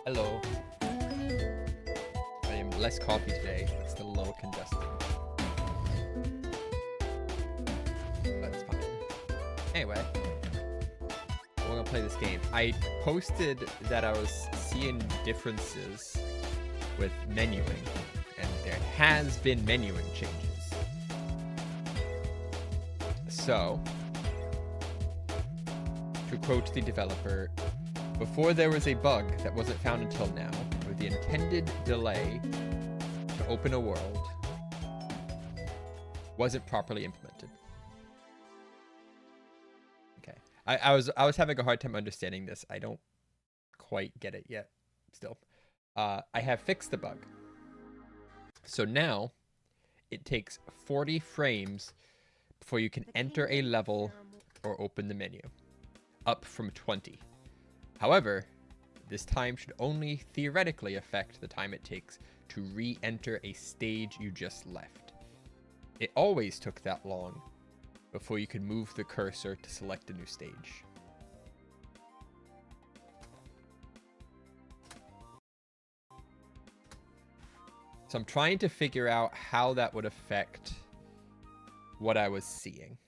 Hello. I am less coffee today. It's still a little congested. But it's fine. Anyway, we're gonna play this game. I posted that I was seeing differences with menuing, and there has been menuing changes. So, to quote the developer, before there was a bug that wasn't found until now, or the intended delay to open a world wasn't properly implemented. Okay, I was having a hard time understanding this. I don't quite get it yet. Still, I have fixed the bug. So now it takes 40 frames before you can enter a level or open the menu, up from 20. However, this time should only theoretically affect the time it takes to re-enter a stage you just left. It always took that long before you could move the cursor to select a new stage. So I'm trying to figure out how that would affect what I was seeing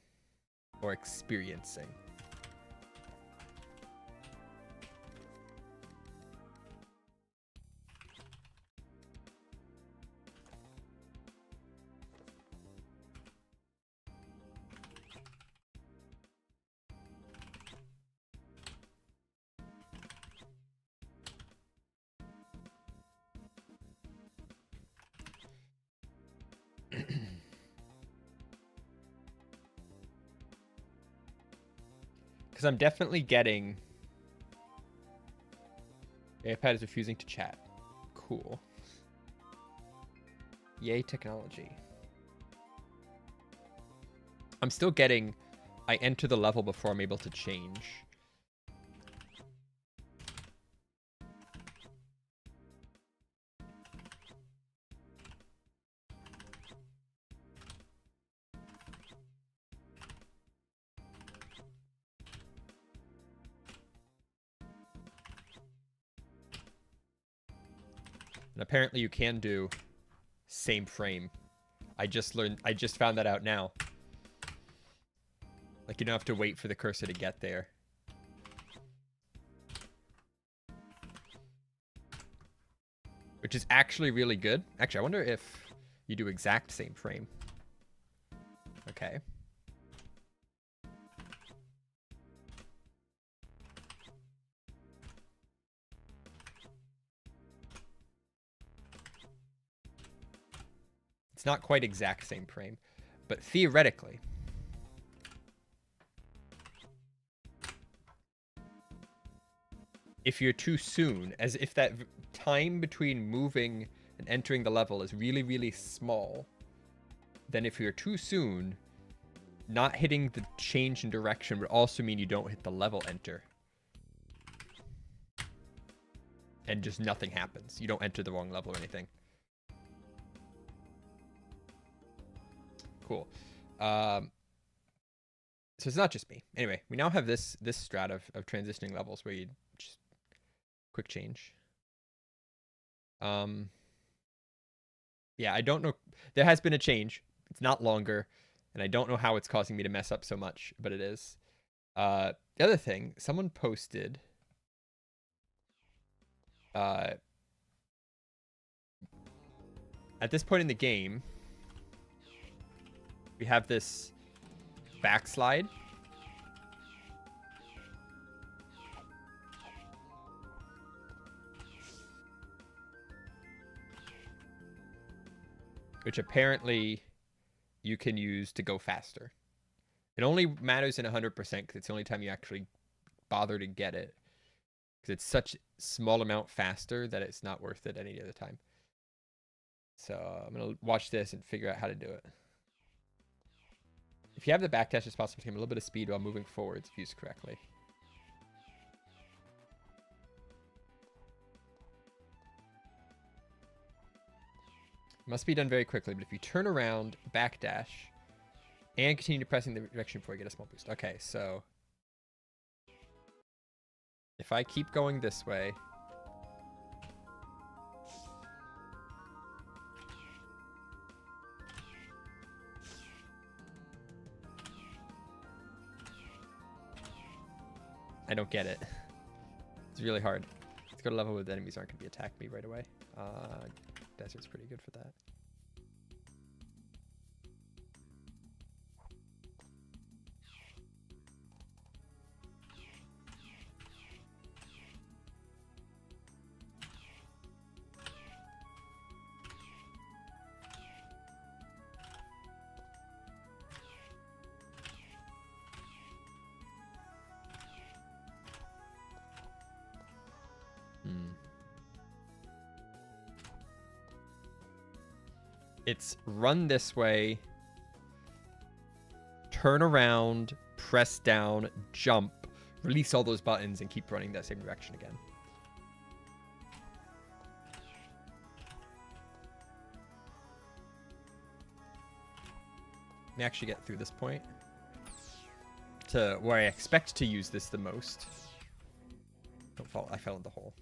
or experiencing. Because I'm definitely getting... iPad is refusing to chat. Cool. Yay, technology. I'm still getting... I enter the level before I'm able to change. And apparently you can do same frame. I just found that out now. Like, you don't have to wait for the cursor to get there. Which is actually really good. Actually, I wonder if you do exact same frame. Okay. It's not quite exact same frame, but theoretically. If you're too soon, as if that time between moving and entering the level is really, really small, then if you're too soon, not hitting the change in direction would also mean you don't hit the level enter. And just nothing happens. You don't enter the wrong level or anything. Cool. So it's not just me. Anyway, we now have this strat of transitioning levels where you just quick change. Yeah, I don't know. There has been a change. It's not longer, and I don't know how it's causing me to mess up so much, but it is. The other thing, someone posted at this point in the game, we have this backslide. Which apparently you can use to go faster. It only matters in 100% because it's the only time you actually bother to get it. Because it's such a small amount faster that it's not worth it any other time. So I'm going to watch this and figure out how to do it. If you have the backdash, it's possible to gain a little bit of speed while moving forwards if used correctly. It must be done very quickly, but if you turn around, backdash, and continue pressing the direction before you get a small boost. Okay, so if I keep going this way, I don't get it. It's really hard. Let's go to level where the enemies aren't going to be attacking me right away. Desert's pretty good for that. It's run this way, turn around, press down, jump, release all those buttons, and keep running that same direction again. Let me actually get through this point to where I expect to use this the most. Don't fall. I fell in the hole.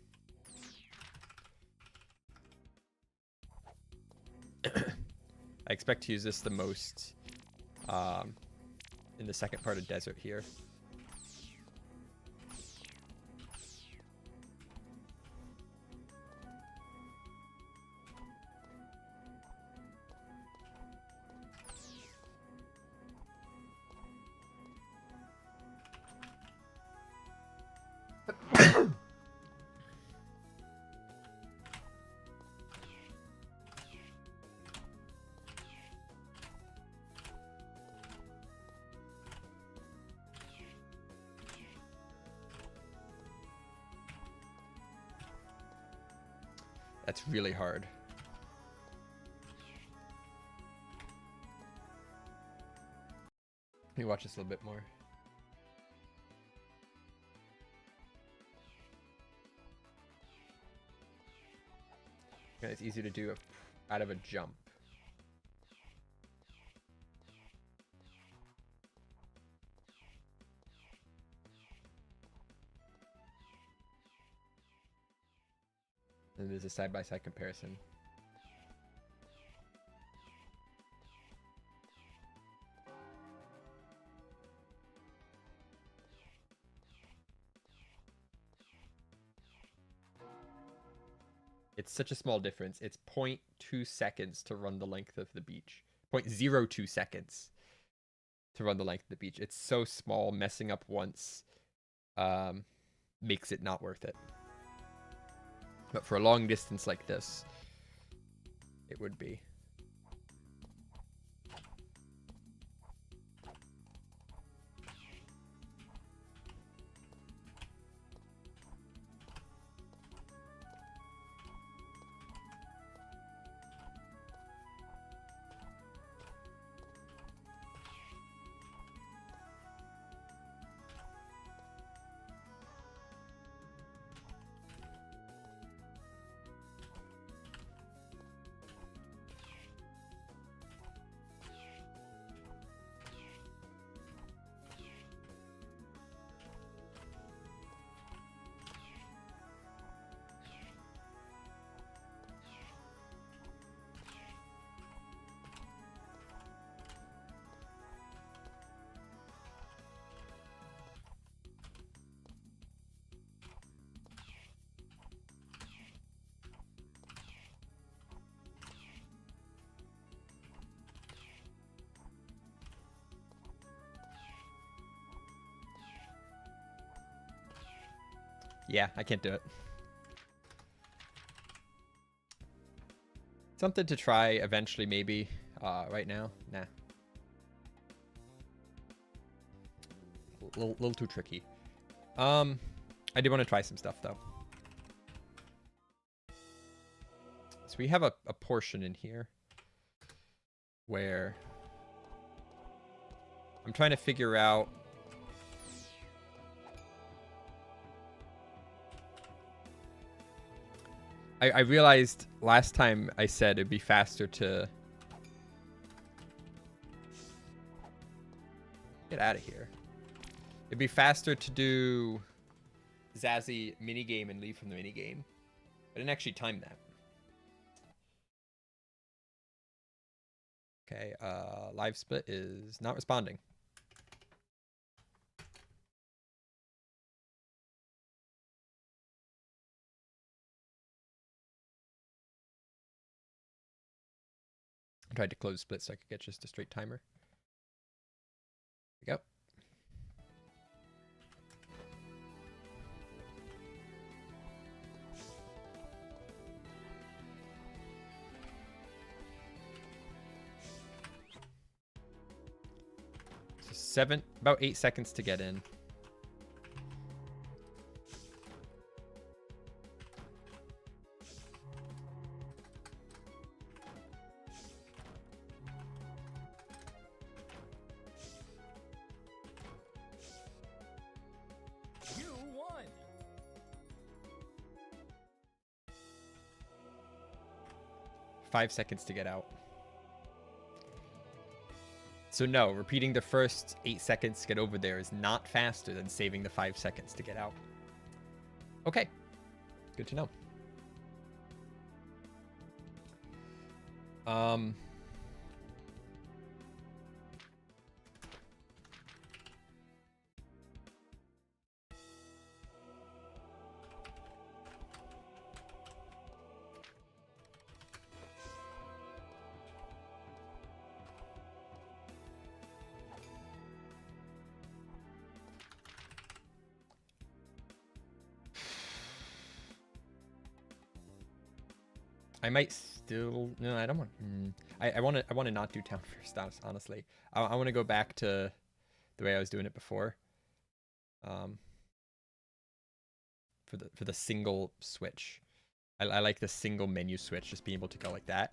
I expect to use this the most in the second part of desert here. That's really hard. Let me watch this a little bit more. Yeah, it's easier to do out of a jump. And there's a side-by-side comparison. It's such a small difference. It's 0.2 seconds to run the length of the beach. 0.02 seconds to run the length of the beach. It's so small, messing up once makes it not worth it. But for a long distance like this, it would be. Yeah, I can't do it. Something to try eventually, maybe. Right now, nah. Little too tricky. I do want to try some stuff though. So we have a portion in here where I'm trying to figure out I realized last time I said it'd be faster to get out of here. It'd be faster to do Zazzy minigame and leave from the minigame. I didn't actually time that. Okay, live split is not responding. tried to close split so I could get just a straight timer. There we go. So about 8 seconds to get in. You won. 5 seconds to get out. So no, repeating the first 8 seconds to get over there is not faster than saving the 5 seconds to get out. Okay, good to know. I might still no. I don't want. I want to not do town first. Honestly, I want to go back to the way I was doing it before. For the single switch, I like the single menu switch. Just being able to go like that.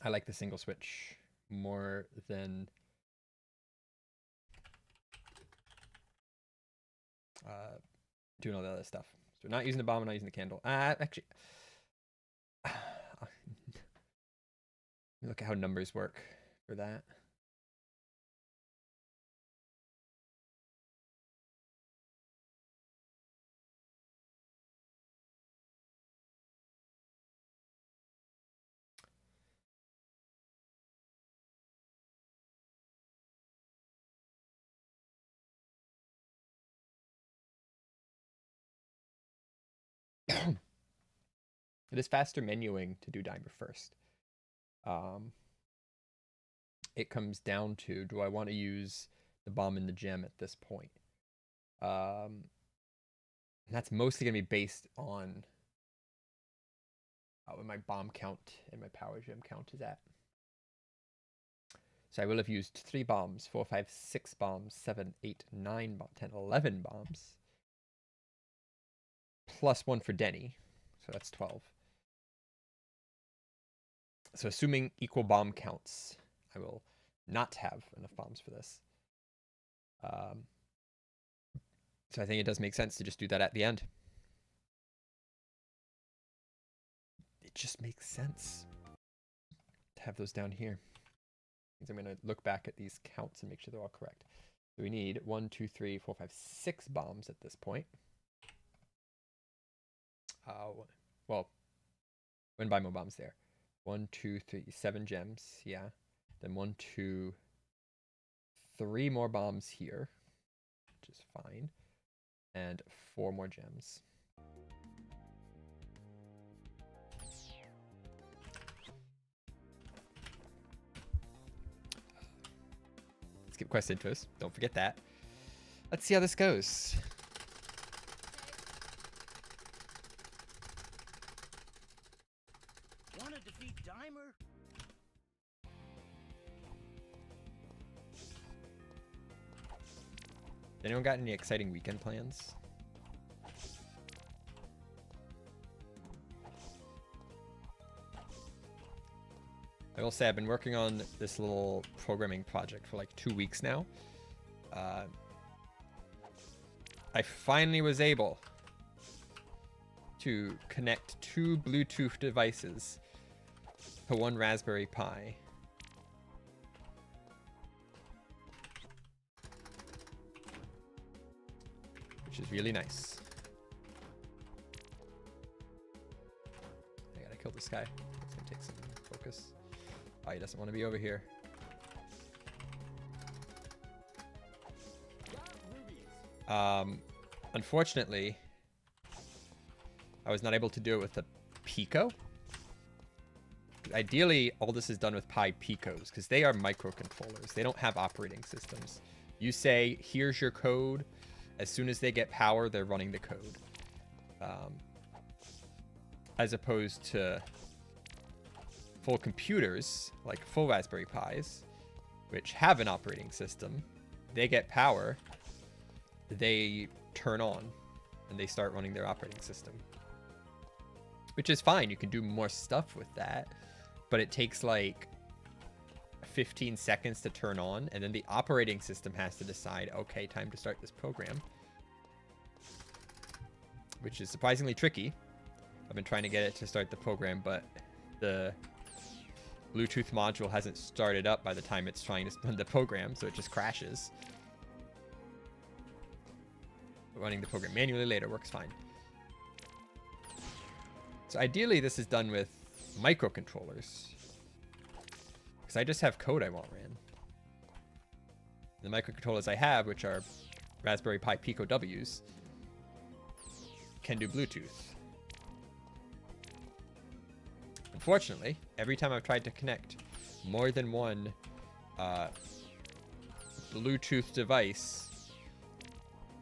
I like the single switch more than doing all the other stuff. So we're not using the bomb, we're not using the candle. Actually, look at how numbers work for that. It is faster menuing to do dimer first. It comes down to, do I want to use the bomb and the gem at this point? And that's mostly going to be based on what my bomb count and my power gem count is at. So I will have used 3 bombs, 4, 5, 6 bombs, 7, 8, 9, 10, 11 bombs. Plus 1 for Denny. So that's 12. So assuming equal bomb counts, I will not have enough bombs for this. So I think it does make sense to just do that at the end. It just makes sense to have those down here. I'm going to look back at these counts and make sure they're all correct. So we need 1, 2, 3, 4, 5, 6 bombs at this point. Well, when buy more bombs there. 1, 2, 3, 7 gems. Yeah. Then 1, 2, 3 more bombs here, which is fine. And 4 more gems. Skip quest intros. Don't forget that. Let's see how this goes. Want to defeat Dimer? Anyone got any exciting weekend plans? I will say I've been working on this little programming project for like 2 weeks now. I finally was able to connect 2 Bluetooth devices to 1 Raspberry Pi. Which is really nice. I gotta kill this guy. It's gonna take some focus. Oh, he doesn't want to be over here. Unfortunately, I was not able to do it with the Pico. Ideally, all this is done with Pi Picos, because they are microcontrollers. They don't have operating systems. You say, here's your code. As soon as they get power, they're running the code. As opposed to full computers, like full Raspberry Pis, which have an operating system. They get power, they turn on, and they start running their operating system. Which is fine, you can do more stuff with that, but it takes like 15 seconds to turn on, and then the operating system has to decide, okay, time to start this program. Which is surprisingly tricky. I've been trying to get it to start the program, but the Bluetooth module hasn't started up by the time it's trying to run the program, so it just crashes. But running the program manually later works fine. So ideally, this is done with microcontrollers, because I just have code I want ran. The microcontrollers I have, which are Raspberry Pi Pico Ws, can do Bluetooth. Unfortunately, every time I've tried to connect more than one Bluetooth device,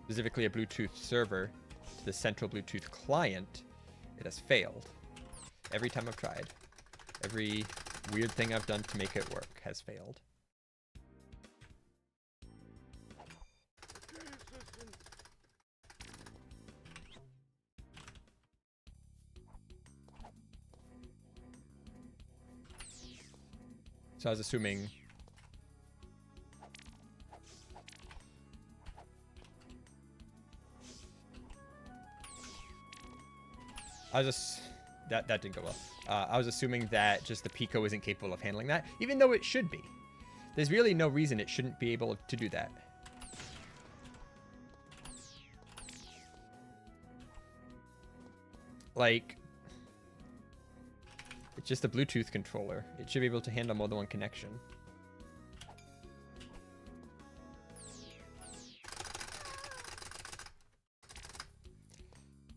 specifically a Bluetooth server, to the central Bluetooth client, it has failed. Every time I've tried. Every weird thing I've done to make it work has failed. So I was assuming that didn't go well. I was assuming that just the Pico isn't capable of handling that, even though it should be. There's really no reason it shouldn't be able to do that. Like, it's just a Bluetooth controller. It should be able to handle more than one connection.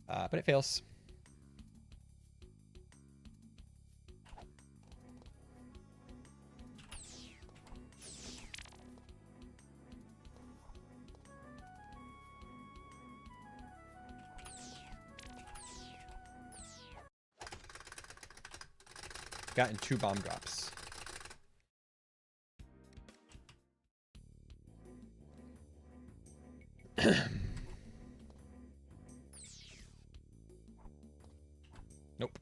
But it fails. Gotten 2 bomb drops. Nope.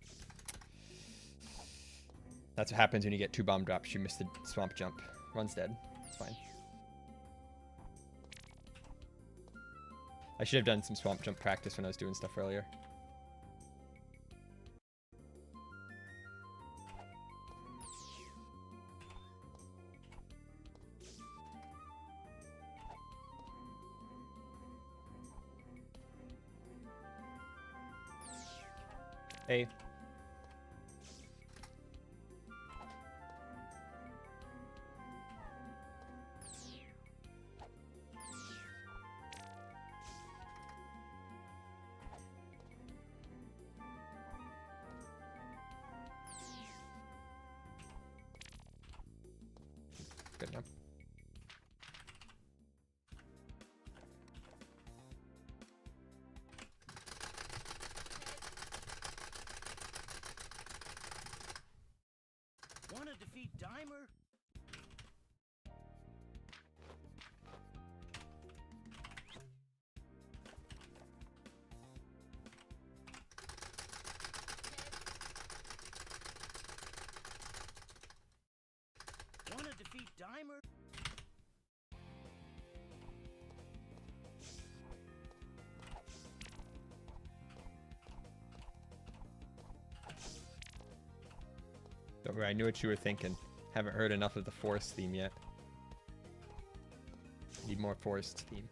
That's what happens when you get 2 bomb drops. You miss the swamp jump. Run's dead. It's fine. I should have done some swamp jump practice when I was doing stuff earlier. Hey. Good enough. Want to defeat Dimer? Where I knew what you were thinking. Haven't heard enough of the forest theme yet. Need more forest theme.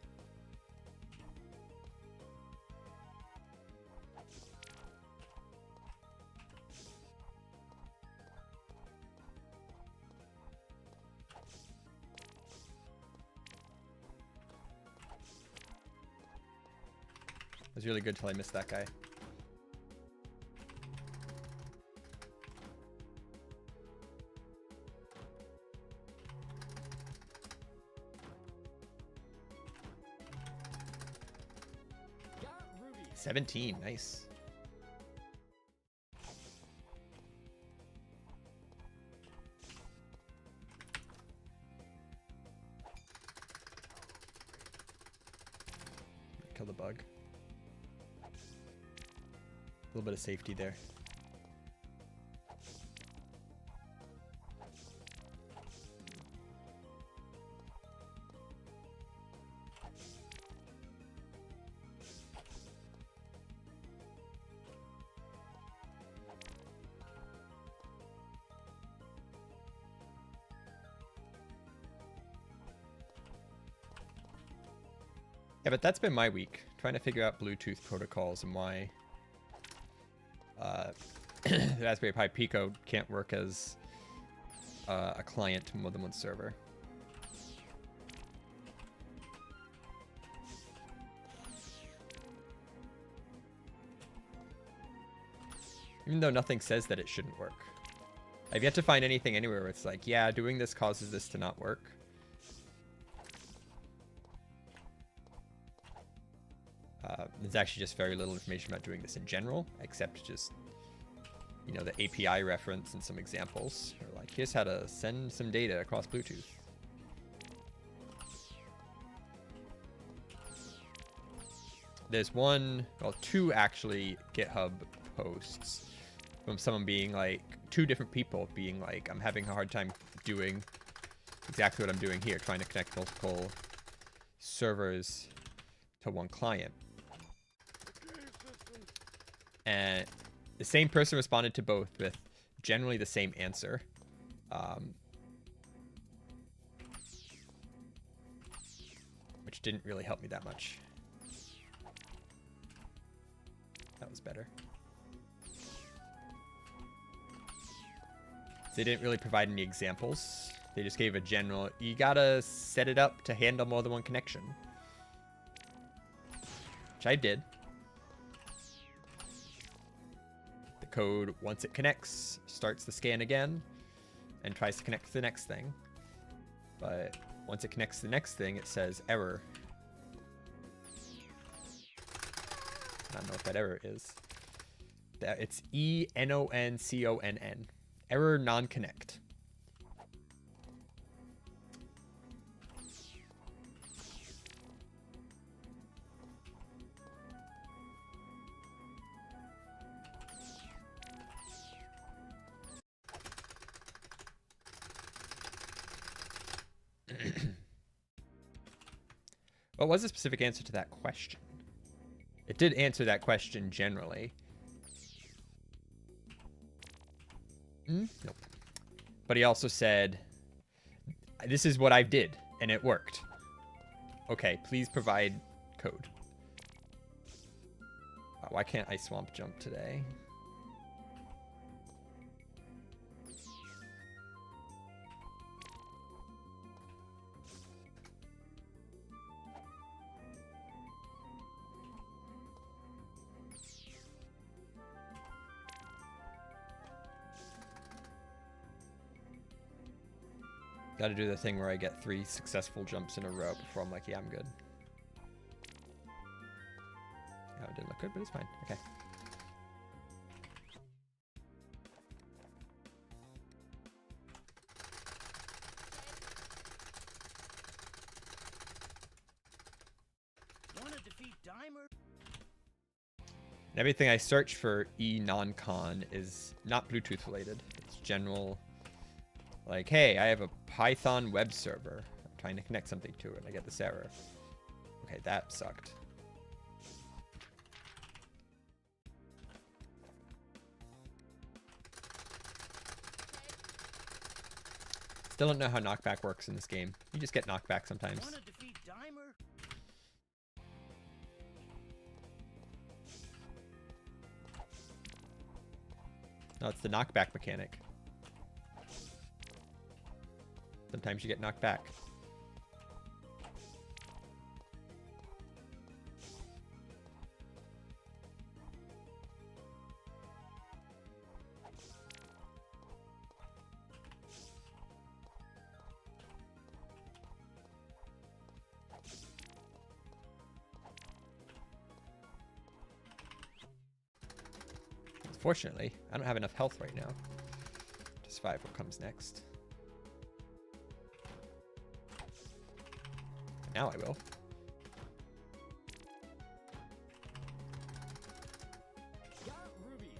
It was really good till I missed that guy. Got Ruby. 17, nice. Kill the bug. A little bit of safety there. Yeah, but that's been my week, trying to figure out Bluetooth protocols and why the Raspberry Pi Pico can't work as a client to more than one server. Even though nothing says that it shouldn't work. I've yet to find anything anywhere where it's like, yeah, doing this causes this to not work. There's actually just very little information about doing this in general, except just, you know, the API reference and some examples. Or like, here's how to send some data across Bluetooth. There's two actually GitHub posts from someone being like, two different people being like, I'm having a hard time doing exactly what I'm doing here, trying to connect multiple servers to one client. And the same person responded to both with generally the same answer. Which didn't really help me that much. That was better. They didn't really provide any examples. They just gave a general, you gotta set it up to handle more than one connection. Which I did. Code, once it connects, starts the scan again and tries to connect to the next thing. But once it connects to the next thing, it says error. I don't know what that error is. It's ENONCONN. Error non-connect. What was the specific answer to that question? It did answer that question generally. Nope. But he also said, this is what I did, and it worked. Okay, please provide code. Why can't I swamp jump today? Got to do the thing where I get 3 successful jumps in a row before I'm like, yeah, I'm good. Oh, it didn't look good, but it's fine. Okay. Wanna defeat Dimer? And everything I search for e-non-con is not Bluetooth related. It's general. Like, hey, I have a Python web server. I'm trying to connect something to it. I get this error. Okay, that sucked. Still don't know how knockback works in this game. You just get knockback sometimes. Wanna defeat Dimer? No, it's the knockback mechanic. Sometimes you get knocked back. Fortunately, I don't have enough health right now to survive what comes next. Now I will. Got rubies.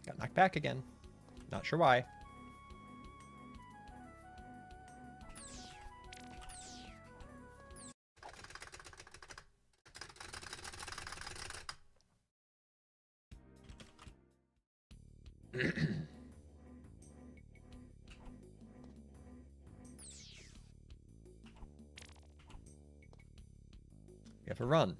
Got knocked back again. Not sure why. We have a run.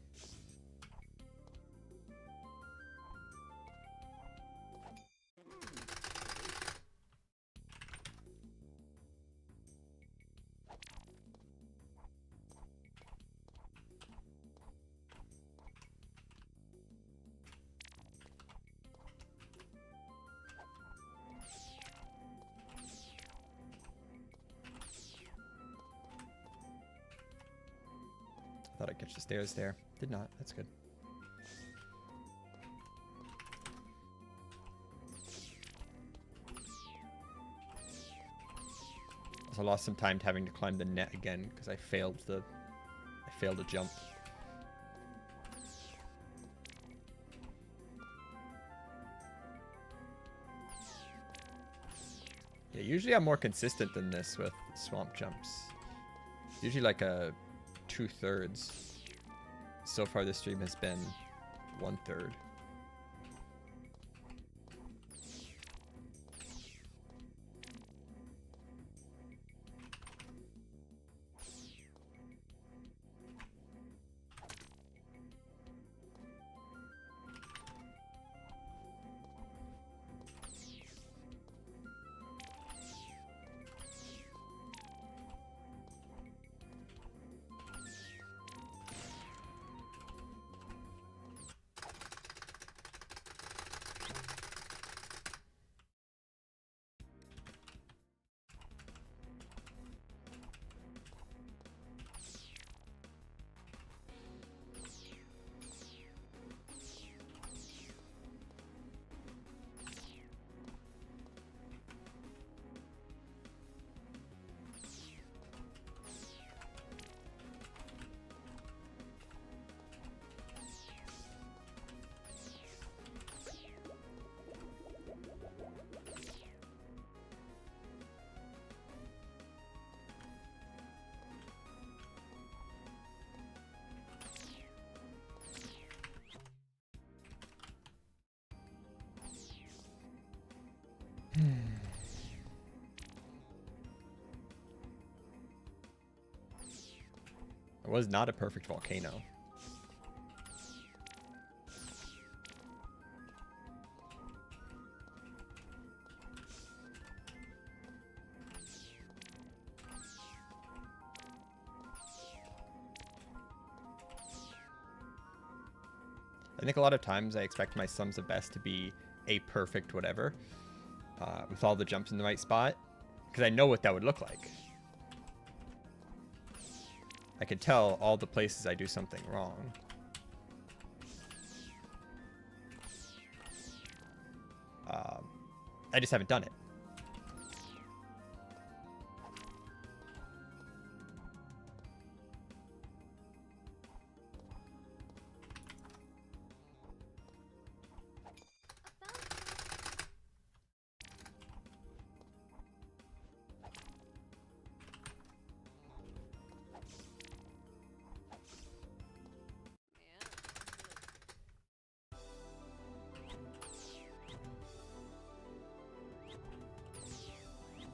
Thought I'd catch the stairs there. Did not. That's good. Also lost some time having to climb the net again because I failed a jump. Yeah, usually I'm more consistent than this with swamp jumps. Usually like a 2/3. So far this stream has been 1/3. It was not a perfect volcano. I think a lot of times I expect my sums of best to be a perfect whatever, with all the jumps in the right spot, because I know what that would look like. I can tell all the places I do something wrong. I just haven't done it.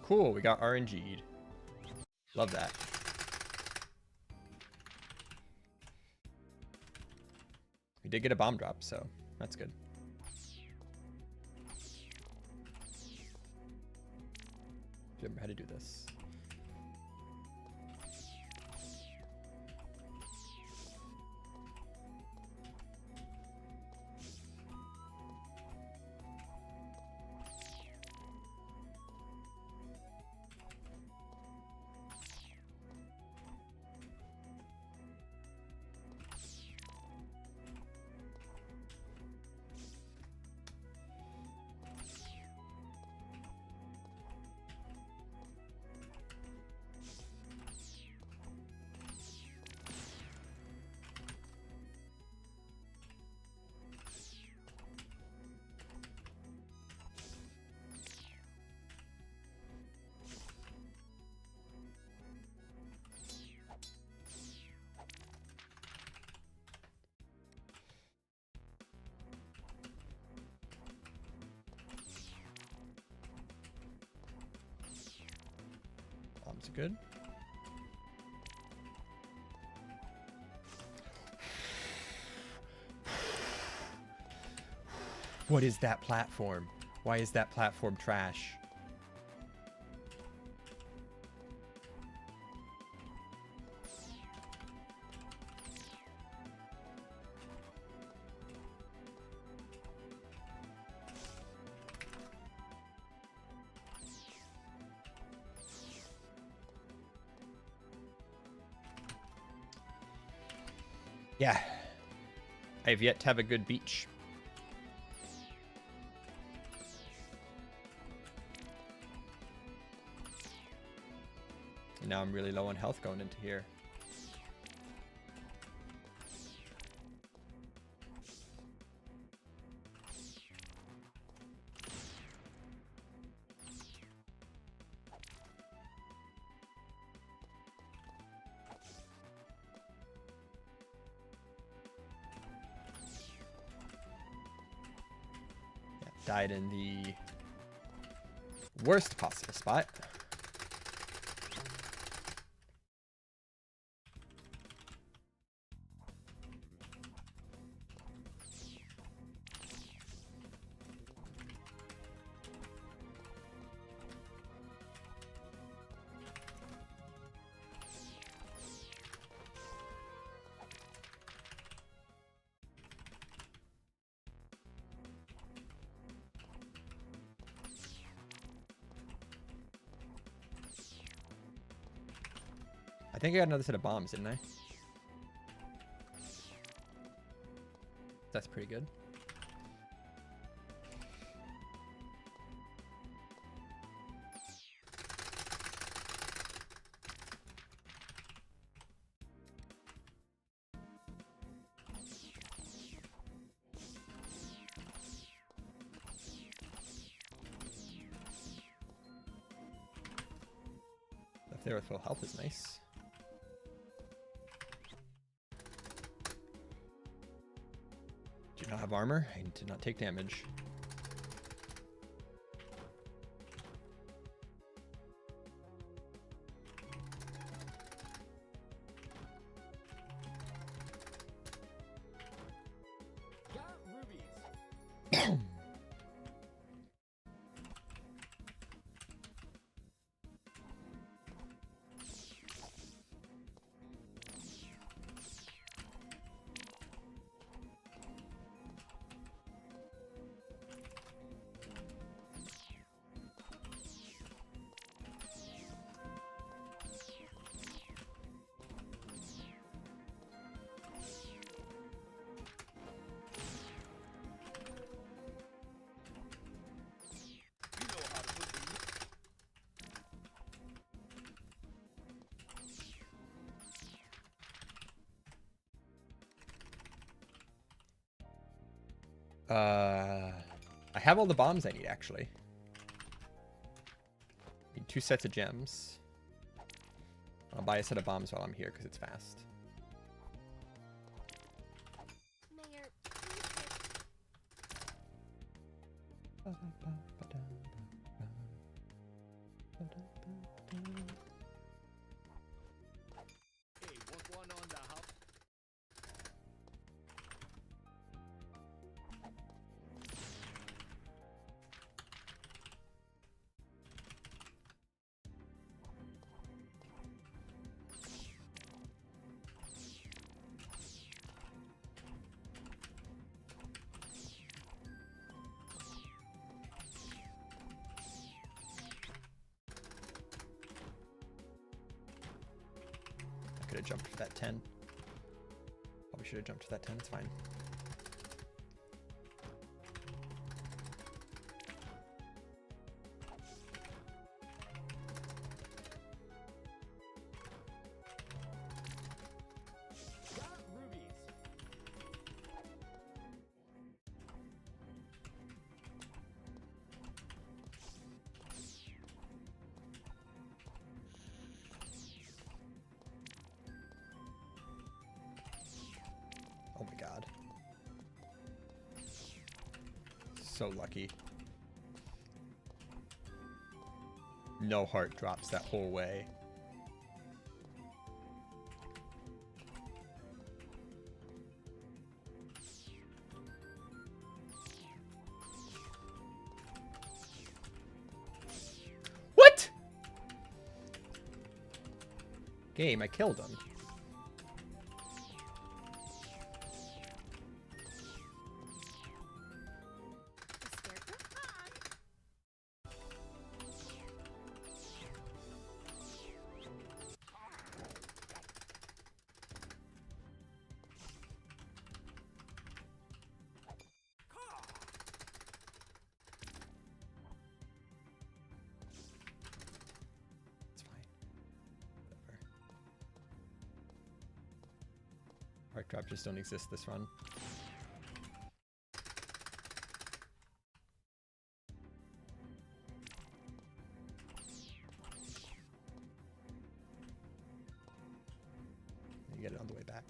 Cool, we got RNG'd. Love that. We did get a bomb drop, so that's good. Remember how to do this. Bombs are good. What is that platform? Why is that platform trash? Yeah. I have yet to have a good beach. And now I'm really low on health going into here. Died in the worst possible spot. I think I got another set of bombs, didn't I? That's pretty good. Left there with full health is nice. Do not have armor. I did not take damage. Got rubies. You know how to put the I have all the bombs I need, actually. Need 2 sets of gems. I'll buy a set of bombs while I'm here because it's fast. Mayor, hey, work one on the house. I could have jumped for that 10. Probably should have jumped for that 10. It's fine. Got rubies. Oh my god. So lucky. No heart drops that whole way. What? Game, I killed him. the scarecrow? It's fine. Whatever. Heart drop just don't exist this run. You get it on the way back.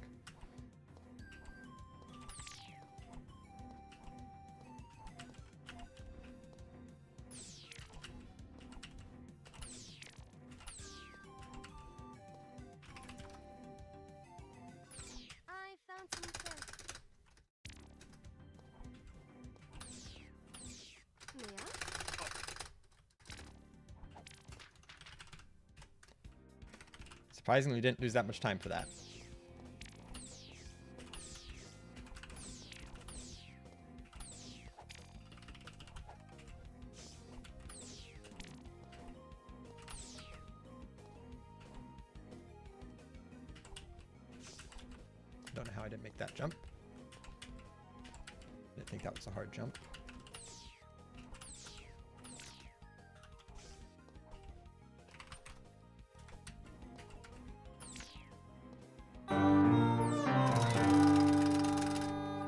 Surprisingly, didn't lose that much time for that. Don't know how I didn't make that jump. Didn't think that was a hard jump.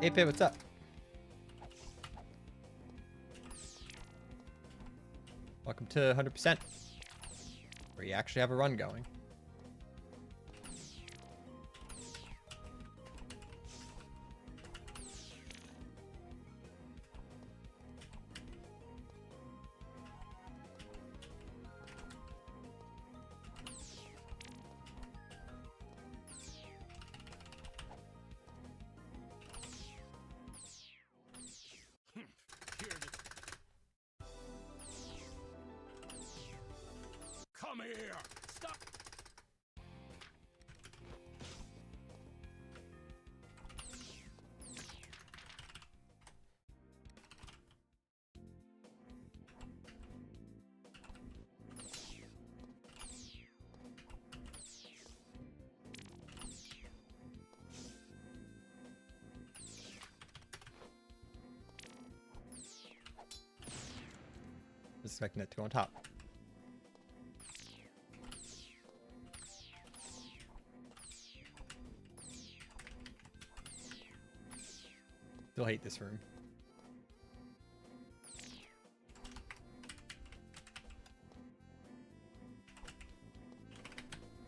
Hey, Pit, what's up? Welcome to 100%, where you actually have a run going. Come here! Stop! Just expecting it to go on top. Still hate this room.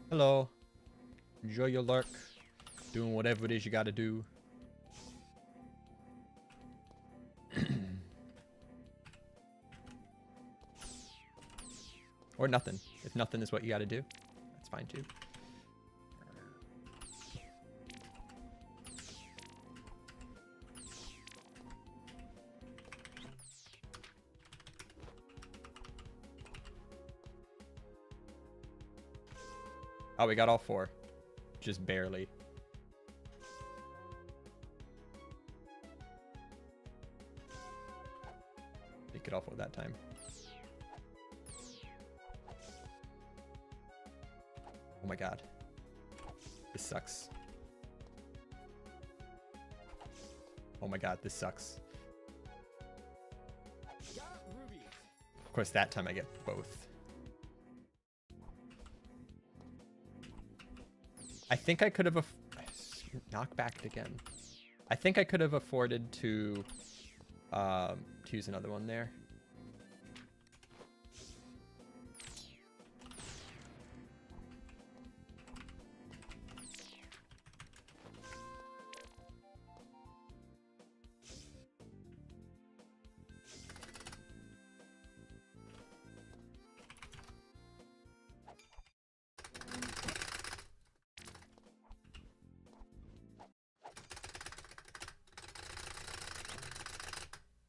Hello. Enjoy your lurk. Doing whatever it is you gotta do. Or nothing. If nothing is what you gotta do, that's fine too. Oh, we got all four. Just barely. Didn't get all four that time. Oh my god. This sucks. Oh my god, this sucks. Got rubies! Of course, that time I get both. I think I could have knock back again. I think I could have afforded to use another one there.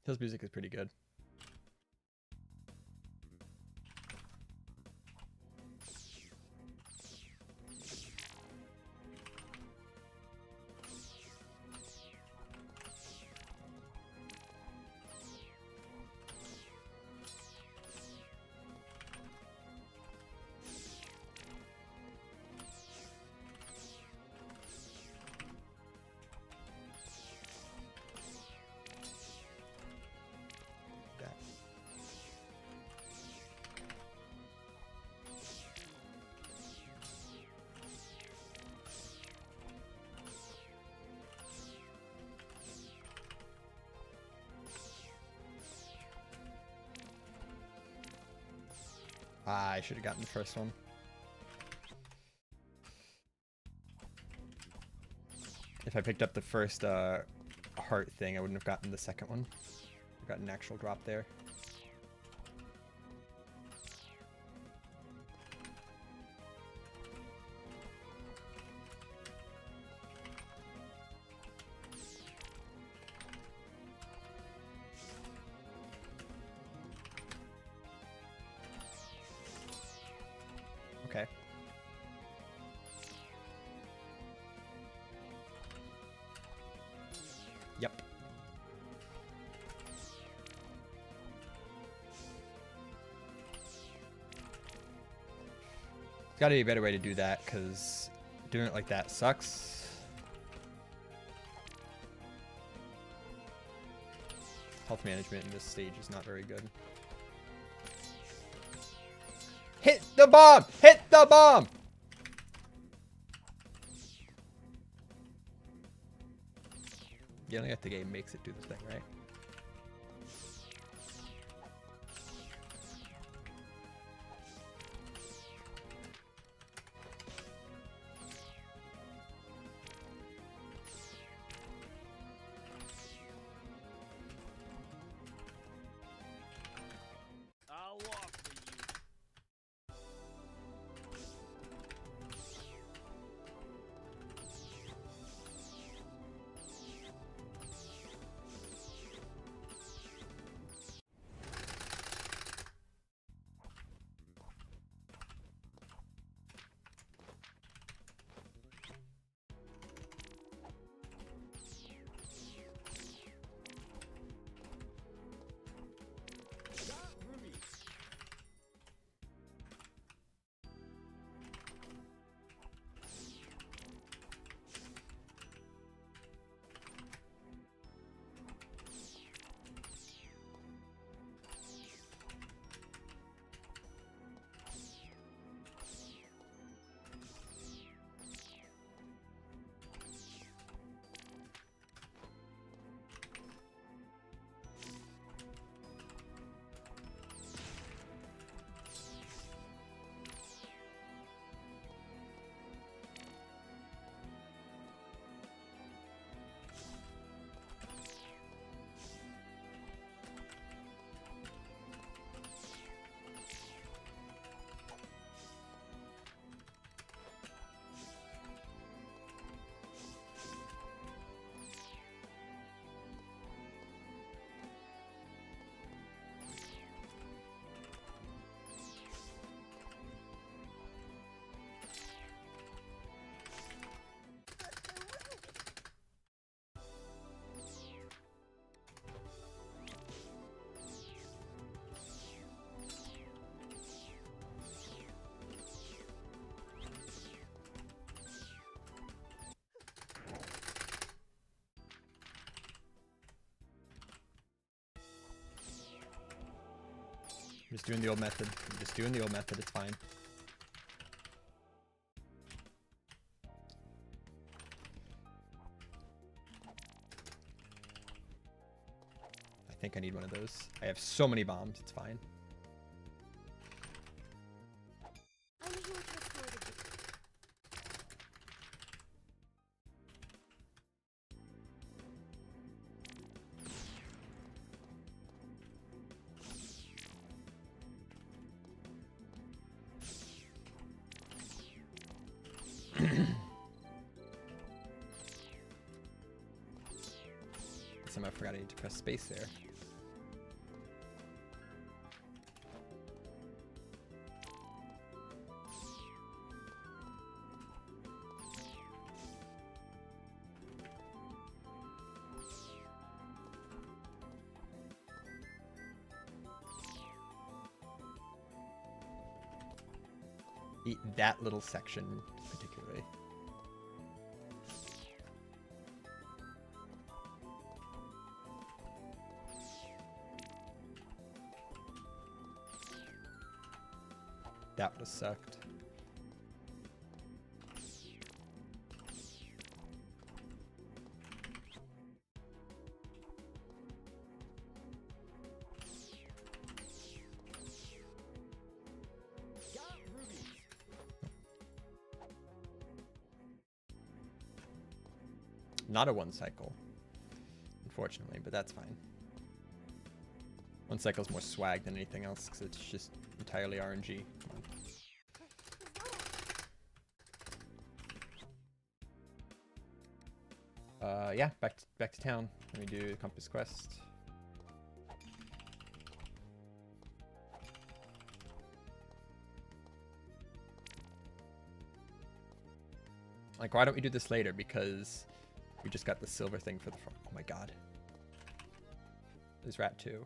His music is pretty good. I should have gotten the first one. If I picked up the first heart thing, I wouldn't have gotten the second one. I got an actual drop there. Okay. Gotta be a better way to do that, because doing it like that sucks. Health management in this stage is not very good. Hit the bomb! Hit the bomb! Yelling at the game makes it do the thing, right? I'll walk for you. Got rubies. I'm just doing the old method. I'm just doing the old method. It's fine. I think I need one of those. I have so many bombs. It's fine. I'm here to restore the Somehow I forgot I need to press space there. That little section particularly. That would have sucked. Got rubies. Not a one cycle, unfortunately, but that's fine. One cycle is more swag than anything else because it's just entirely RNG. Come on. Yeah, back to town. Let me do the compass quest. Like, why don't we do this later? Because we just got the silver thing for the front. Oh my god. There's rat 2.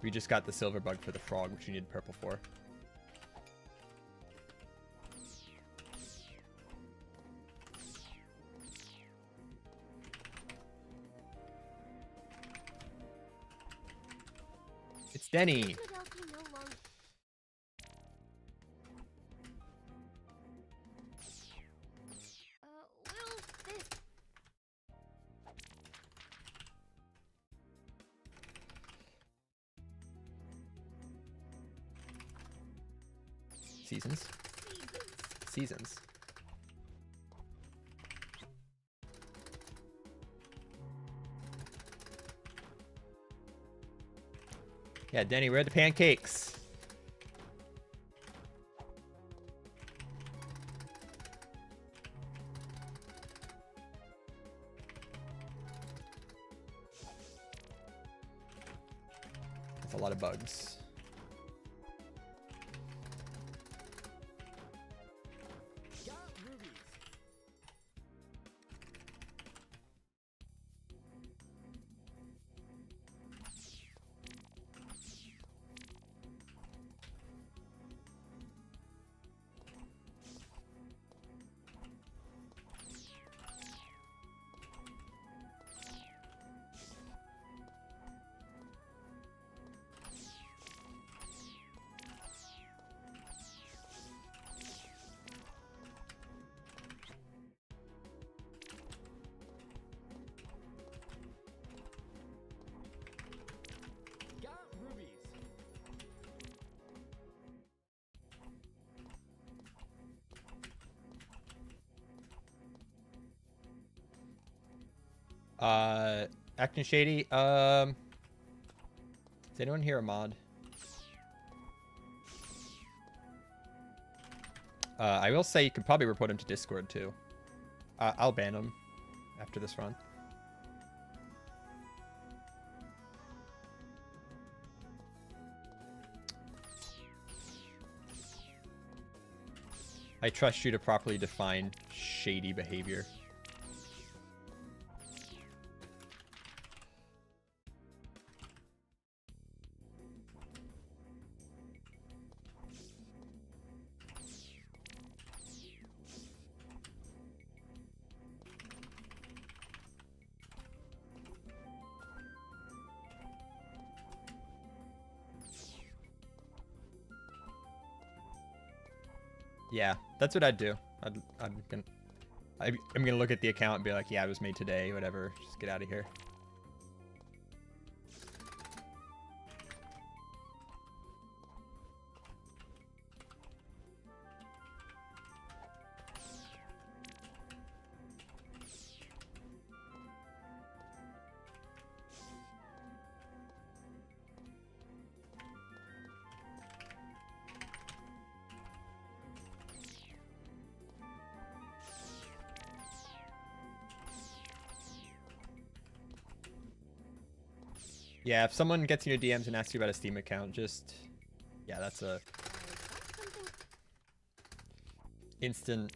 We just got the silver bug for the frog, which we need purple for. It's Denny. Philadelphia no longer. Little this. Seasons. Seasons. Yeah, Denny, where are the pancakes? That's a lot of bugs. Got rubies. Got rubies. Acting shady. Is anyone here a mod? I will say you could probably report him to Discord too. I'll ban him after this run. I trust you to properly define shady behavior. Yeah, that's what I'd do. I'm gonna look at the account and be like, yeah, it was made today, whatever. Just get out of here. Yeah, if someone gets in your DMs and asks you about a Steam account, just... Yeah, that's a... instant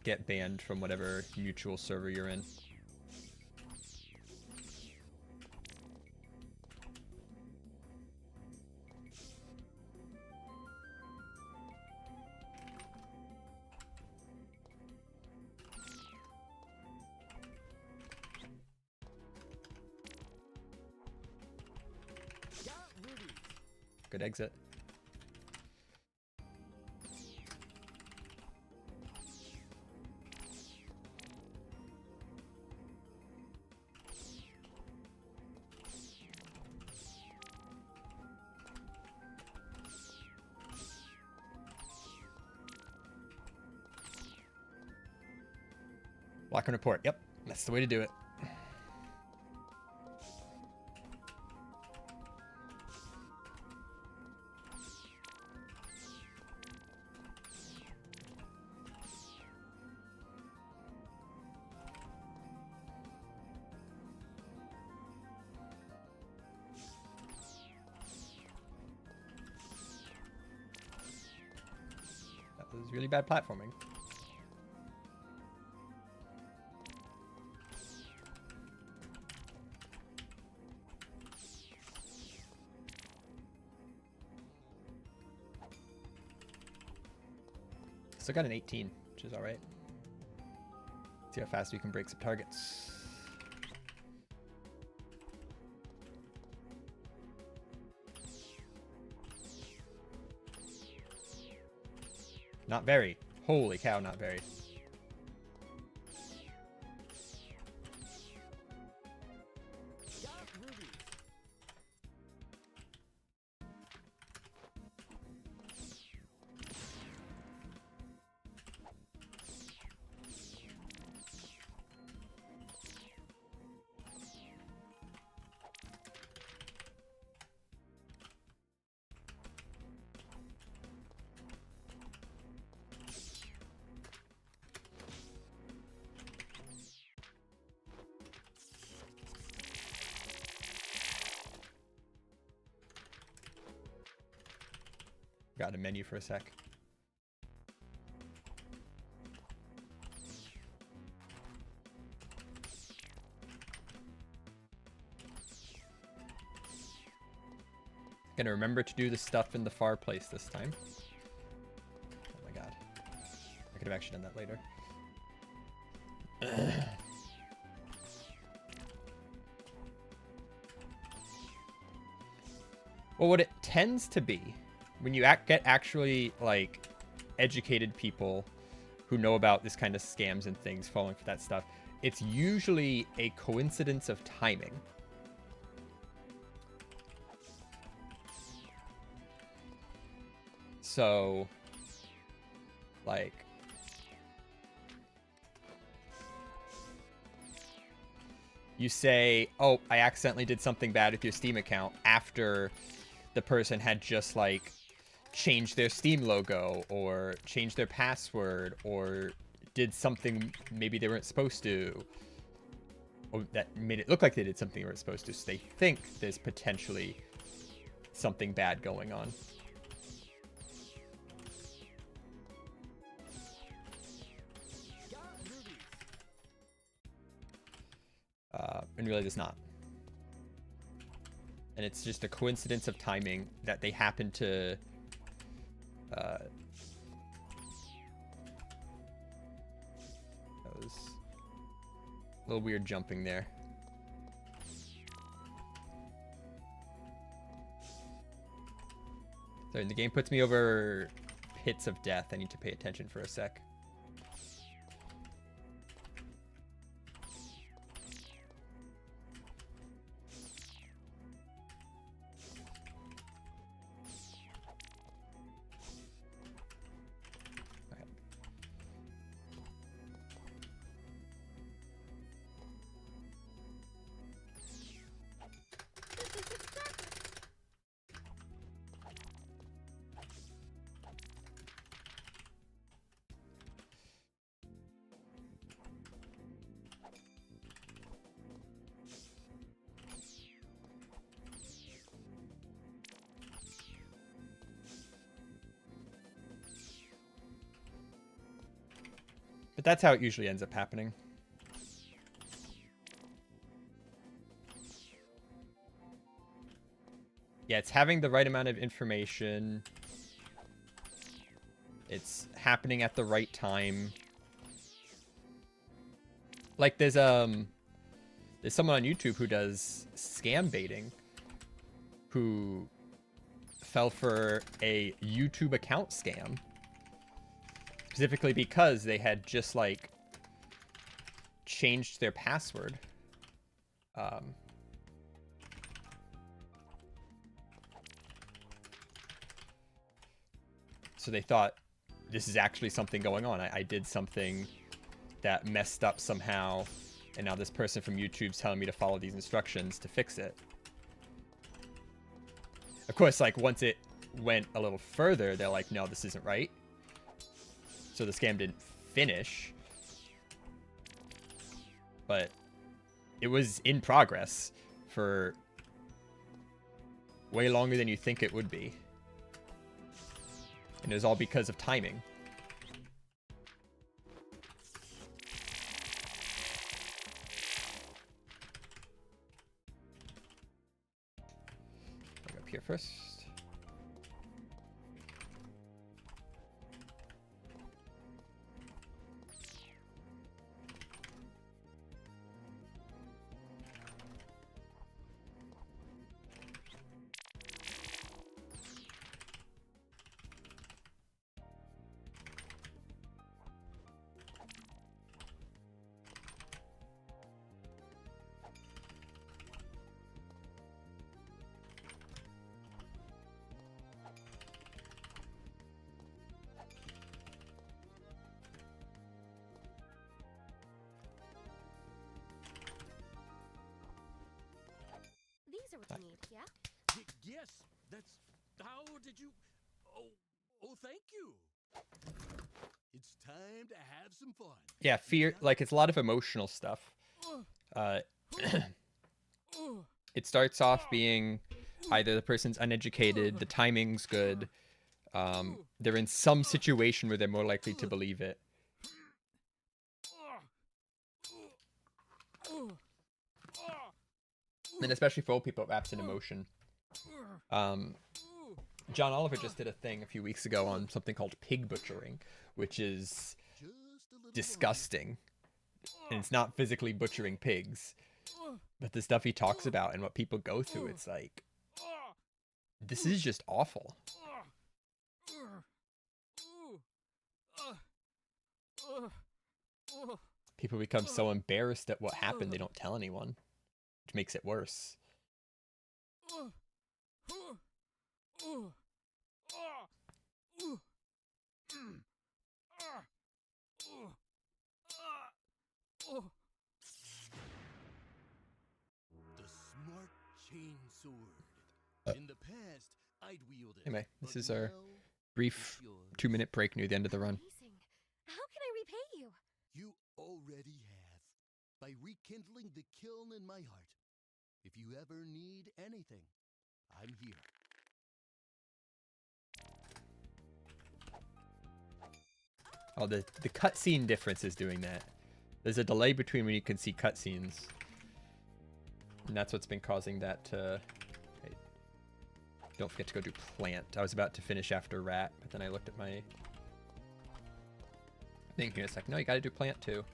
get banned from whatever mutual server you're in. Good exit. Lock and report. Yep, that's the way to do it. That was really bad platforming. Still got an 18, which is all right. See how fast we can break some targets. Not very. Holy cow, not very. Got rubies. Got a menu for a sec. Gonna remember to do the stuff in the far place this time. Oh my god. I could have actually done that later. Well, what it tends to be, when you get actually, like, educated people who know about this kind of scams and things, falling for that stuff, it's usually a coincidence of timing. So, like, you say, oh, I accidentally did something bad with your Steam account after the person had just, like, changed their Steam logo or changed their password or did something maybe they weren't supposed to, or that made it look like they did something they weren't supposed to, so they think there's potentially something bad going on. Got rubies. And really there's not. And it's just a coincidence of timing that they happen to that was a little weird jumping there. Sorry, the game puts me over pits of death. I need to pay attention for a sec. But that's how it usually ends up happening. Yeah, it's having the right amount of information. It's happening at the right time. Like there's someone on YouTube who does scam baiting who fell for a YouTube account scam. Specifically because they had just, like, changed their password. So they thought, this is actually something going on. I did something that messed up somehow, and now this person from YouTube's telling me to follow these instructions to fix it. Of course, like, once it went a little further, they're like, no, this isn't right. So the scam didn't finish, but it was in progress for way longer than you think it would be. And it was all because of timing. Go up here first. These are what you need, yeah? Yes, that's... How did you... Oh, thank you. It's time to have some fun. Yeah, fear, like it's a lot of emotional stuff. It starts off being either the person's uneducated, the timing's good, they're in some situation where they're more likely to believe it. And especially for old people, it wraps in emotion. John Oliver just did a thing a few weeks ago on something called pig butchering, which is disgusting. And it's not physically butchering pigs, but the stuff he talks about and what people go through, it's like, this is just awful. People become so embarrassed at what happened, they don't tell anyone, which makes it worse. The smart chain sword. In the past, I'd wield it. Anyway, this but is our now brief it's yours. 2-minute break near the end of the run. Amazing. How can I repay you? You already have. By rekindling the kiln in my heart. If you ever need anything, I'm here. Oh, the cutscene difference is doing that. There's a delay between when you can see cutscenes. And that's what's been causing that to... Wait. Don't forget to go do plant. I was about to finish after rat, but then I looked at my thing here. It's like, no, you gotta do plant too.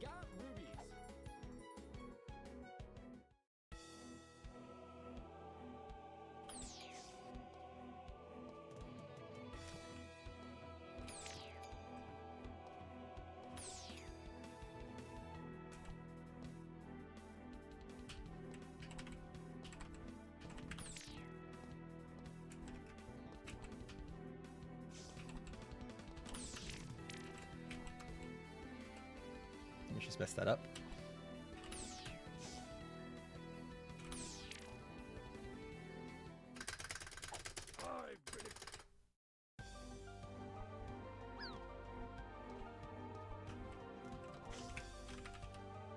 Got rubies. Let me just mess that up.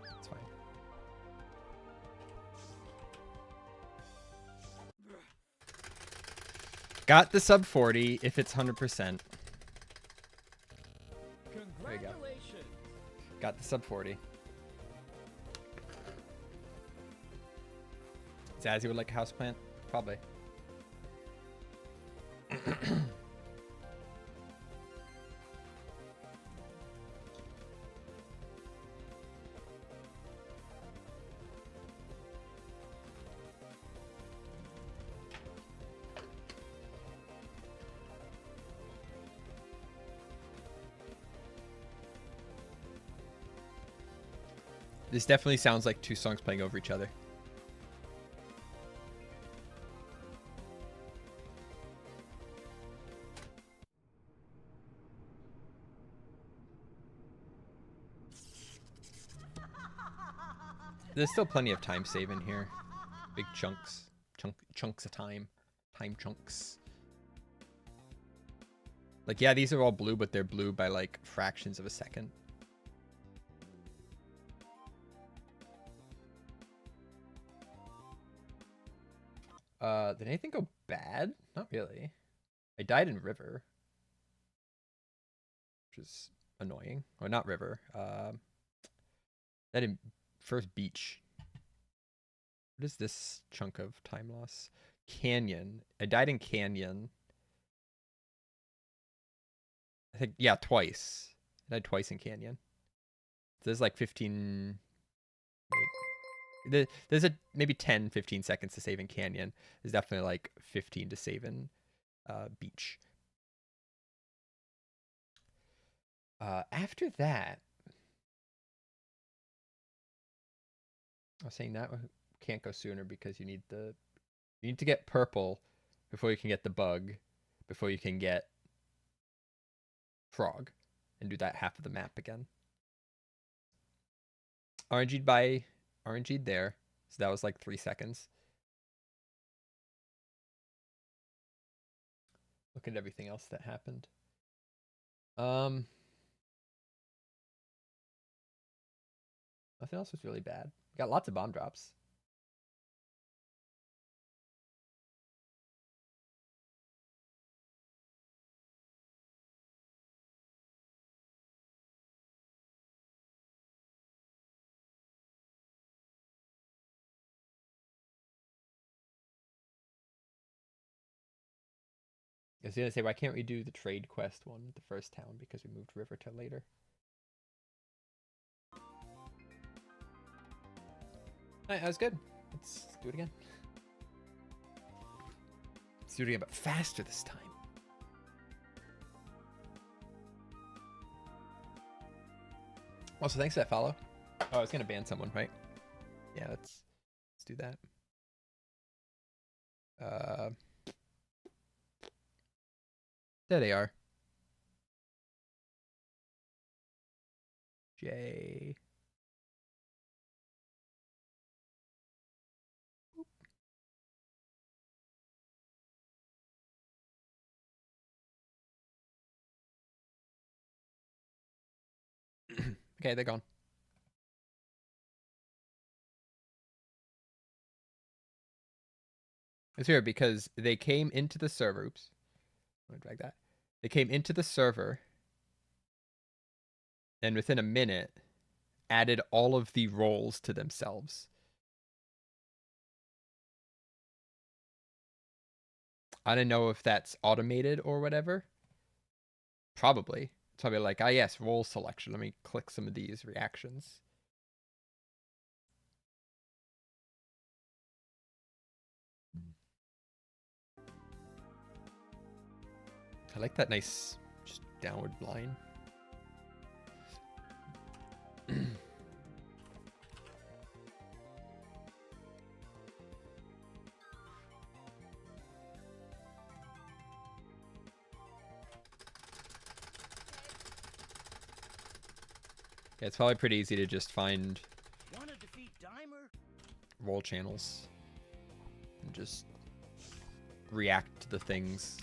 It's fine. Got the sub 40 if it's 100%. There you go. Congratulations. Got the sub 40. Zazzy would like a houseplant? Probably. This definitely sounds like two songs playing over each other. There's still plenty of time save in here. Big chunks. Chunks of time. Time chunks. Like, yeah, these are all blue, but they're blue by, like, fractions of a second. Did anything go bad? Not really. I died in river. Which is annoying. Or not river. That in first beach. What is this chunk of time loss? Canyon. I died in Canyon. I think, yeah, twice. I died twice in Canyon. So there's like 15... There's a maybe 10, 15 seconds to save in Canyon. There's definitely like 15 to save in Beach. After that, I was saying that can't go sooner because you need to get purple before you can get the bug, before you can get frog, and do that half of the map again. RNG'd there, so that was like 3 seconds. Look at everything else that happened. Nothing else was really bad. We got lots of bomb drops. I was gonna say, why can't we do the trade quest one at the first town because we moved river to later? Alright, that was good. Let's do it again. Let's do it again, but faster this time. Also, thanks for that follow. Oh, I was gonna ban someone, right? Yeah, let's do that. There they are. J. Okay, they're gone. It's weird because they came into the server. Oops. I'm gonna drag that. They came into the server and within a minute added all of the roles to themselves. I don't know if that's automated or whatever. Probably. It's probably like, ah, yes, role selection. Let me click some of these reactions. I like that nice just downward line. Yeah, it's probably pretty easy to just find role channels and just react to the things.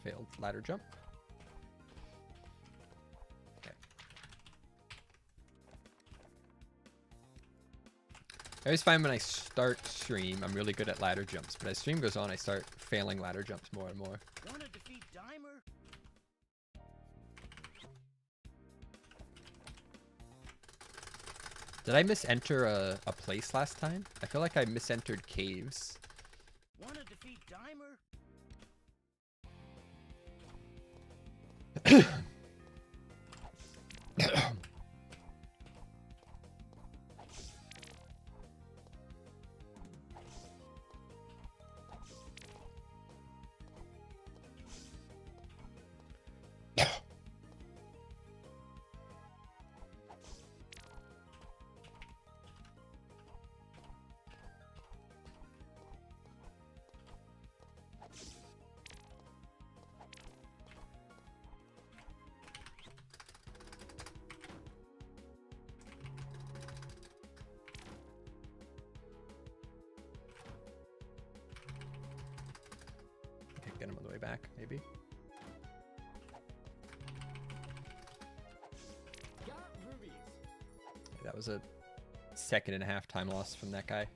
Failed ladder jump. Okay. I always find when I start stream, I'm really good at ladder jumps, but as stream goes on, I start failing ladder jumps more and more. Want to defeat Dimer? Did I misenter a place last time? I feel like I misentered caves. Want to defeat Dimer? Get him on the way back, maybe. That was a 1.5 time loss from that guy.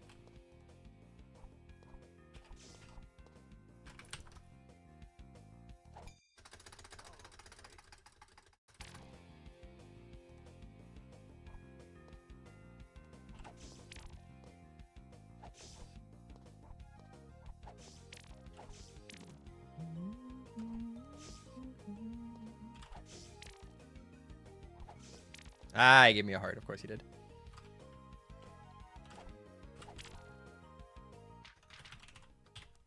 Ah, he gave me a heart. Of course he did.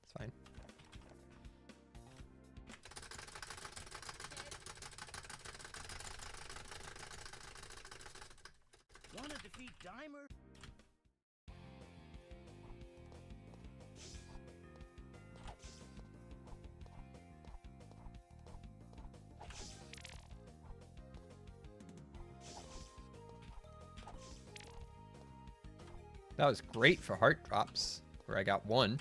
It's fine. Wanna defeat Dimer? That was great for heart drops, where I got 1.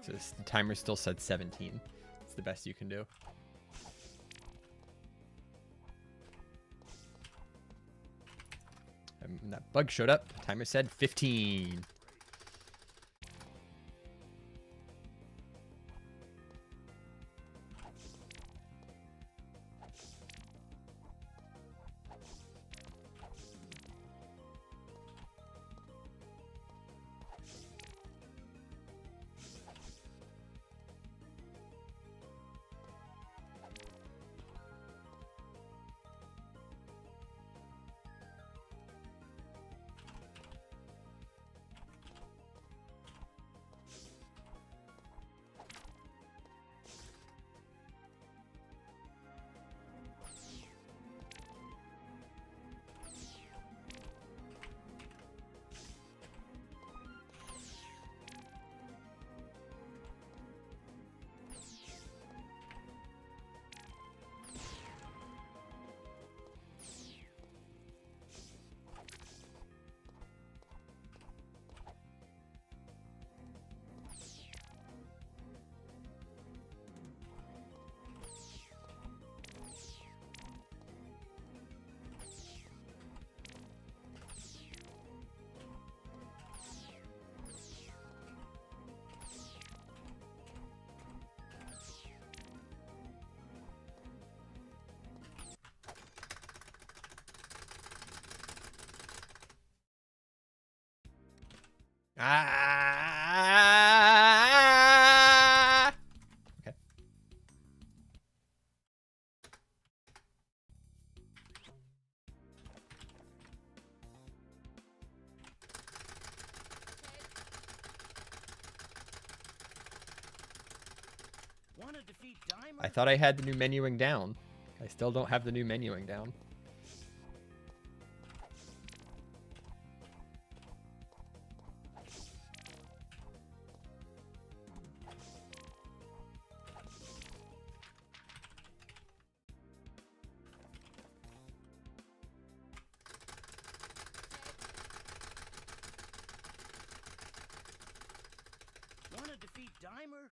So the timer still said 17. It's the best you can do. And when that bug showed up, timer said 15. Ah! Okay. Wanna defeat Dimer? I thought I had the new menuing down. I still don't have the new menuing down. Wanna defeat Dimer?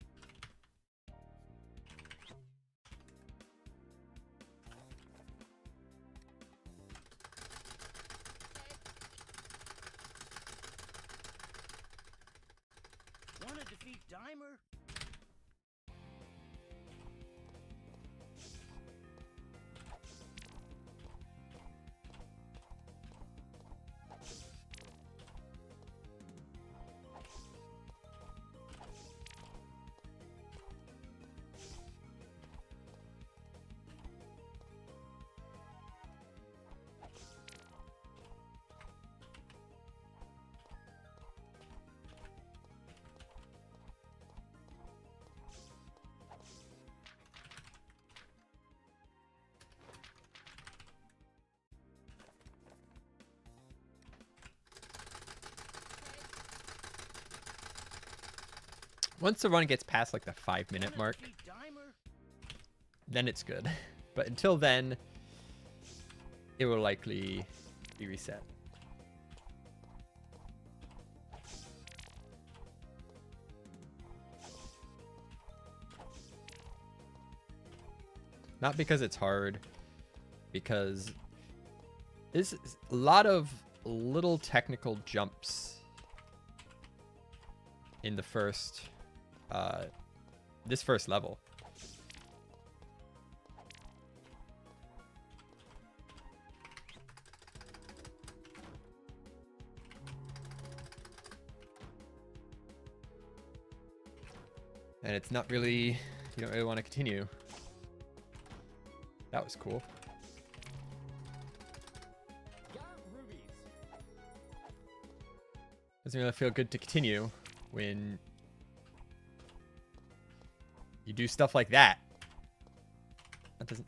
Wanna defeat Dimer? Once the run gets past like the 5-minute mark, then it's good. But until then, it will likely be reset. Not because it's hard, because there's a lot of little technical jumps in the first, this first level. And it's not really, you don't really want to continue. That was cool. Doesn't really feel good to continue when you do stuff like that. That doesn't...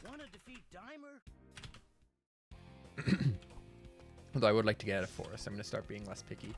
Want to defeat Dimer? Although I would like to get out of forest. I'm going to start being less picky.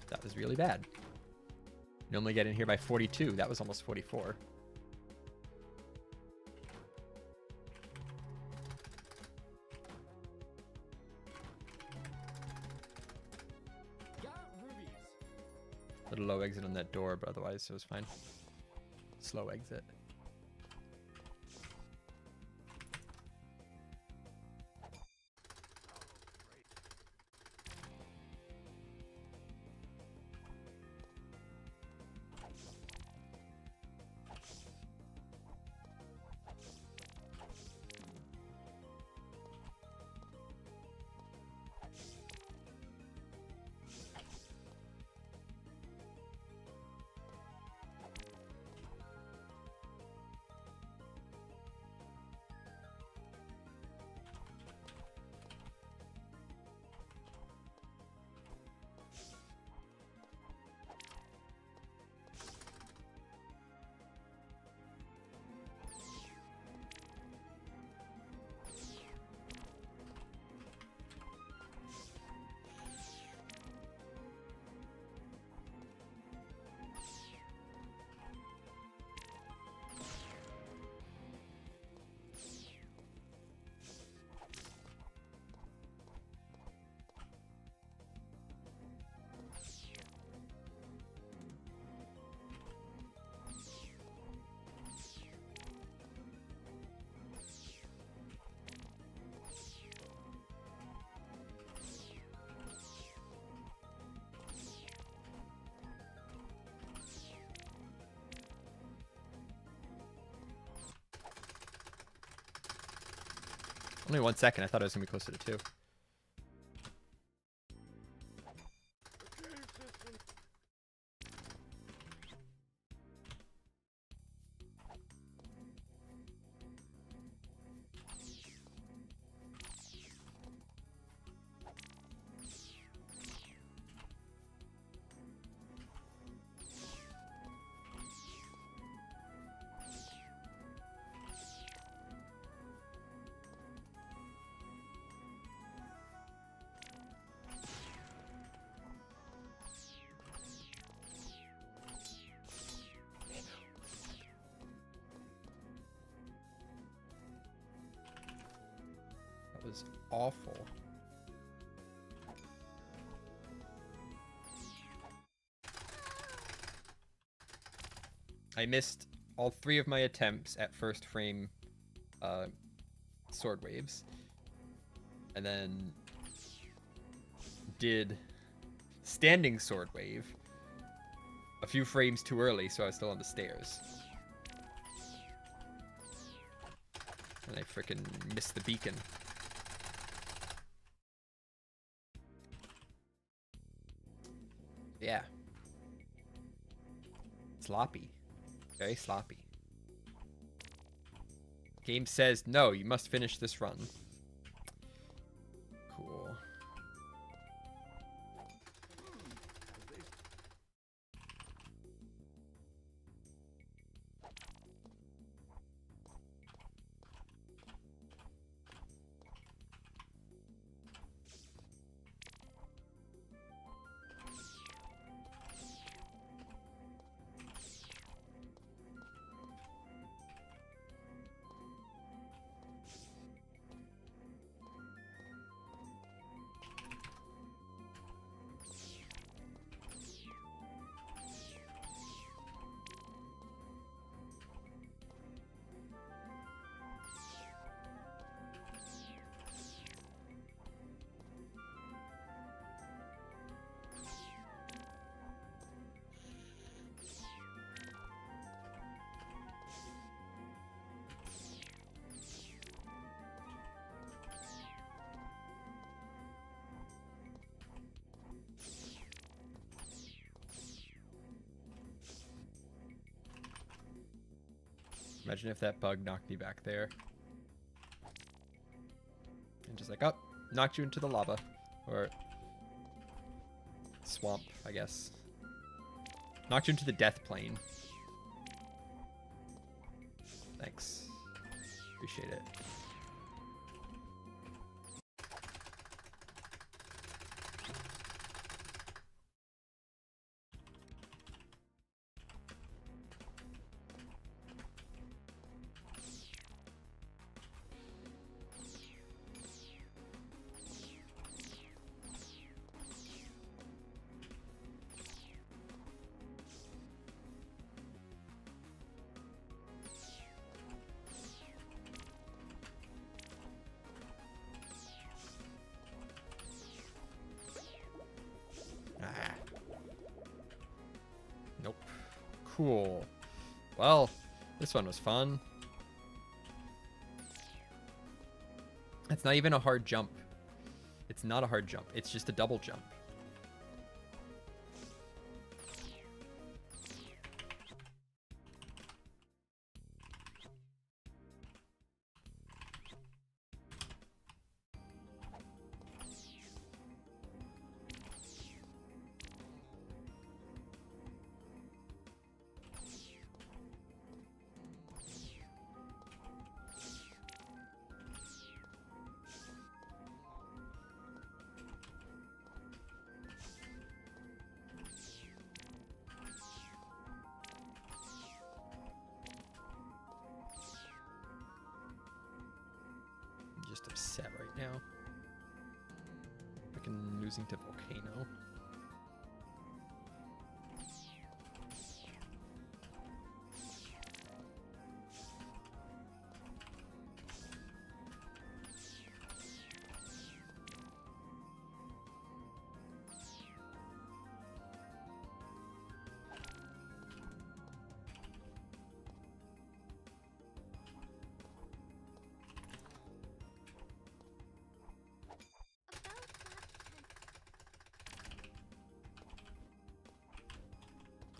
That was really bad. Normally get in here by 42. That was almost 44. Little low exit on that door, but otherwise it was fine. Slow exit. Only 1 second. I thought it was going to be closer to 2. That was awful. I missed all 3 of my attempts at first frame sword waves. And then did standing sword wave a few frames too early, so I was still on the stairs. And I frickin' missed the beacon. Yeah. Sloppy. Very sloppy. Game says, no, you must finish this run. Cool. Imagine if that bug knocked me back there. And just like, oh, knocked you into the lava. Or swamp, I guess. Knocked you into the death plane. Thanks. Appreciate it. Nope. Cool. Well, this one was fun. It's not even a hard jump. It's not a hard jump. It's just a double jump. Just upset right now. Freaking losing to Volcano.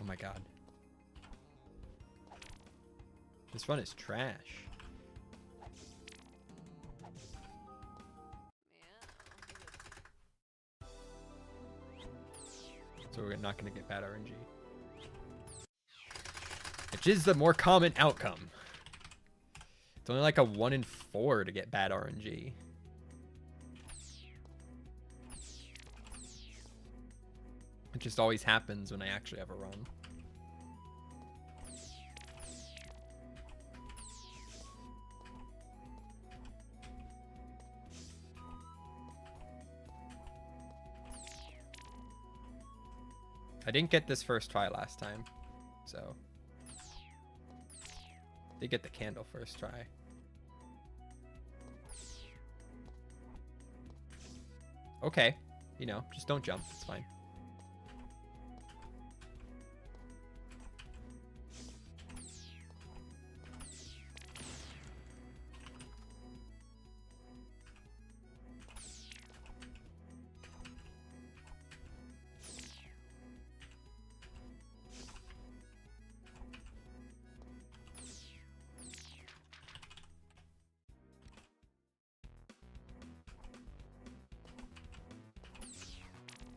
Oh my god. This run is trash. So we're not going to get bad RNG. Which is the more common outcome. It's only like a 1 in 4 to get bad RNG. It just always happens when I actually have a run. I didn't get this first try last time, so did get the candle first try. Okay, you know, just don't jump, it's fine.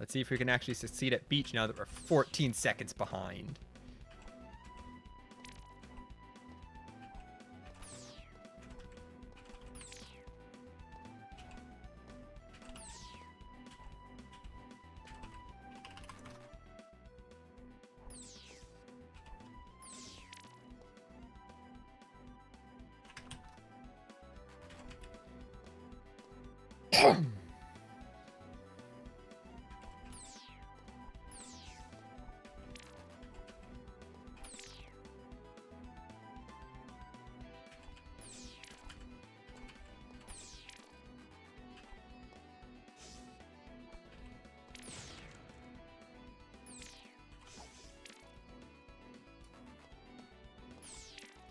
Let's see if we can actually succeed at beach now that we're 14 seconds behind.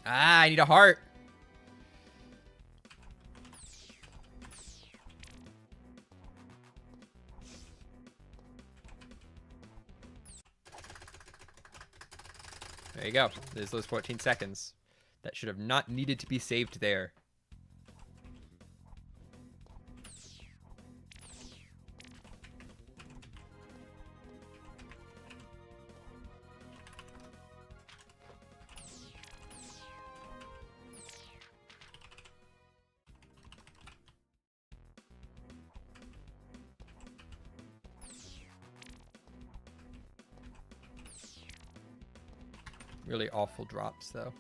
Ah, I need a heart. There you go. There's those 14 seconds. That should have not needed to be saved there. Really awful drops, though.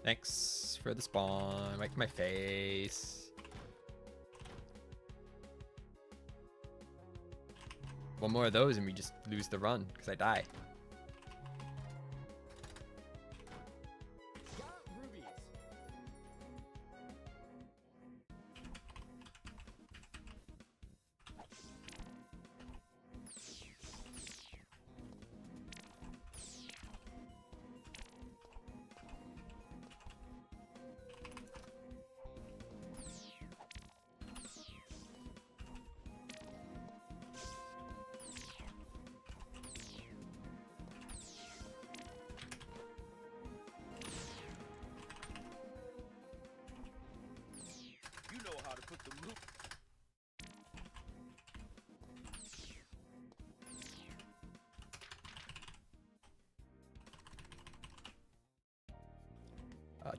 Thanks for the spawn. Right to my face. One more of those and we just lose the run because I die.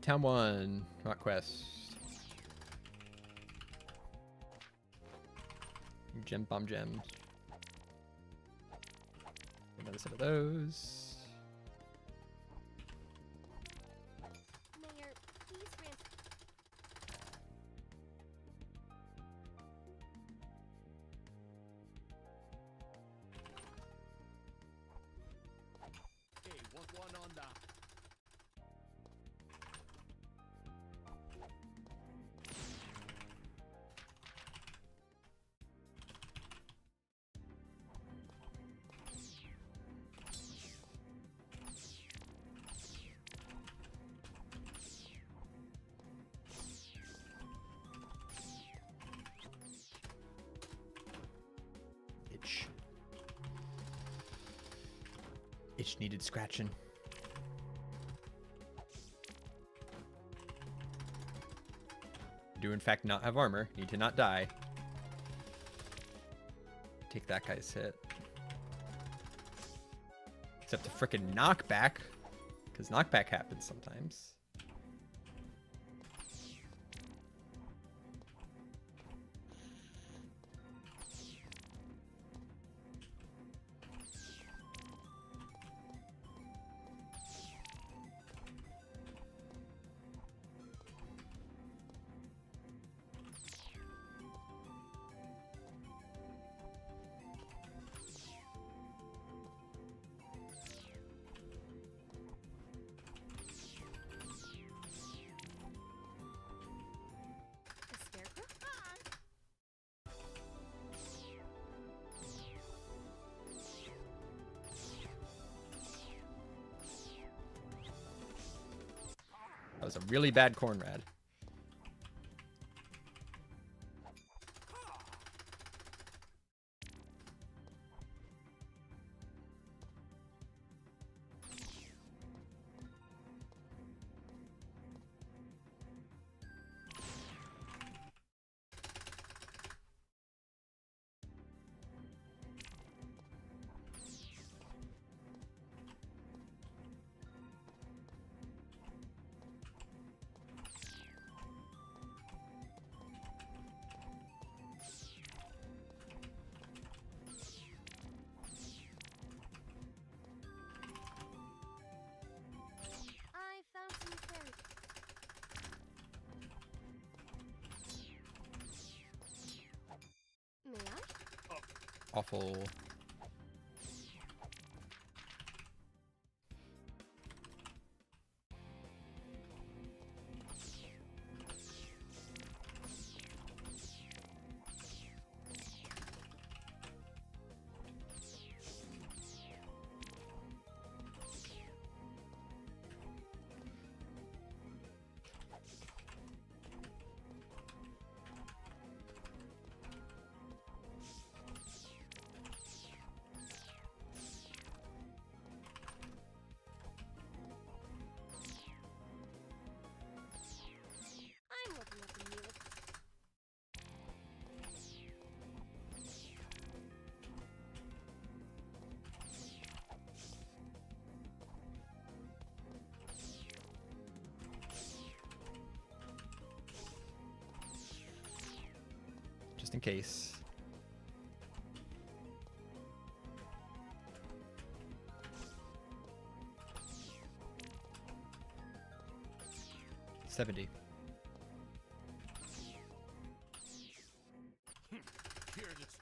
Town 1, Rock Quest. Gem bomb gems. Another set of those. Mayor, please grant. Hey, want one on that? Itch needed scratching. Do in fact not have armor. Need to not die. Take that guy's hit. Except a frickin' knockback. Because knockback happens sometimes. was a really bad corn rad. I found some fairy. May I? Awful. I'm looking at the music. Just in case. $70. Here it is.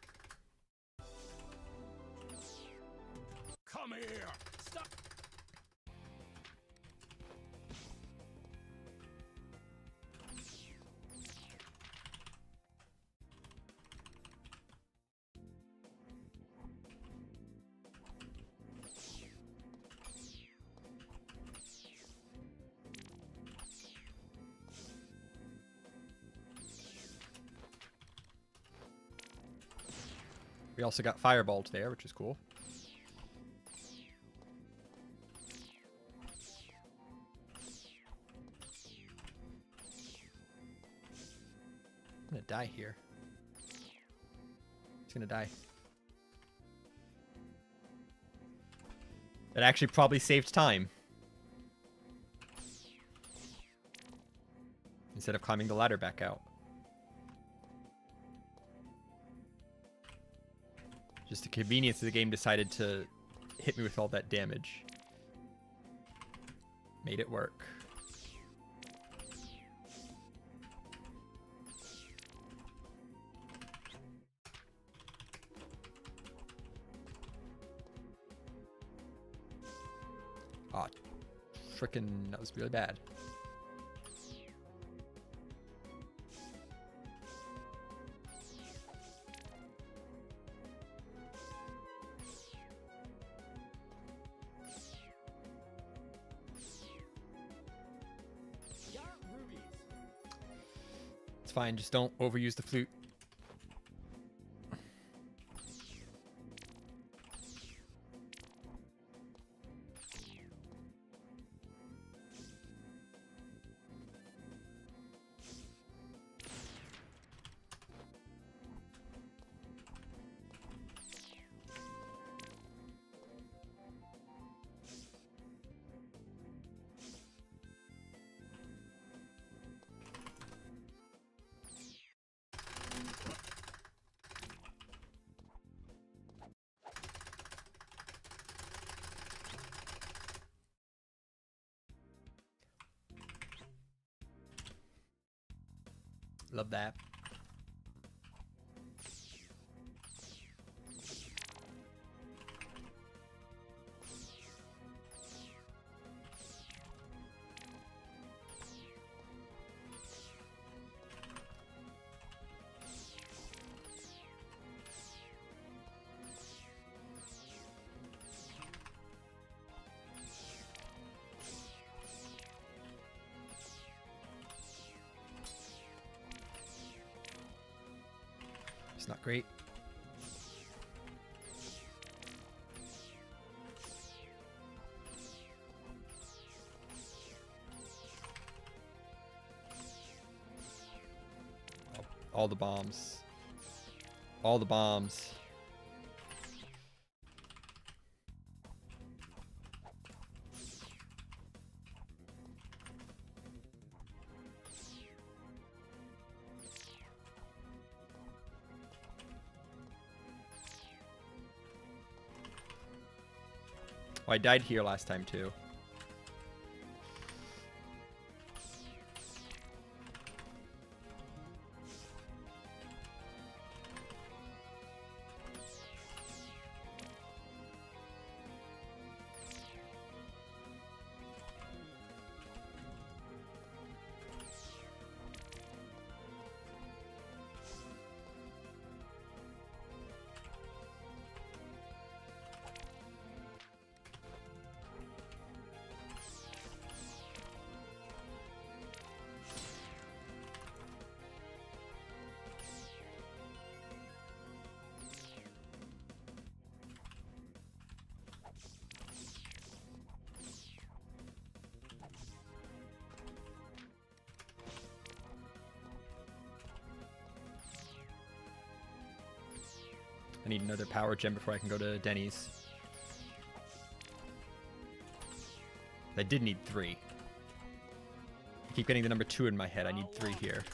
Come here! Stop! We also got fireballed there, which is cool. I'm gonna die here. He's gonna die. That actually probably saved time. Instead of climbing the ladder back out. Just the convenience of the game decided to hit me with all that damage. Made it work. Ah, frickin', that was really bad. It's fine, just don't overuse the flute. Love that. It's not great. All the bombs. All the bombs. Oh, I died here last time too. I need another power gem before I can go to Denny's. I did need 3. I keep getting the number 2 in my head. I need 3 here.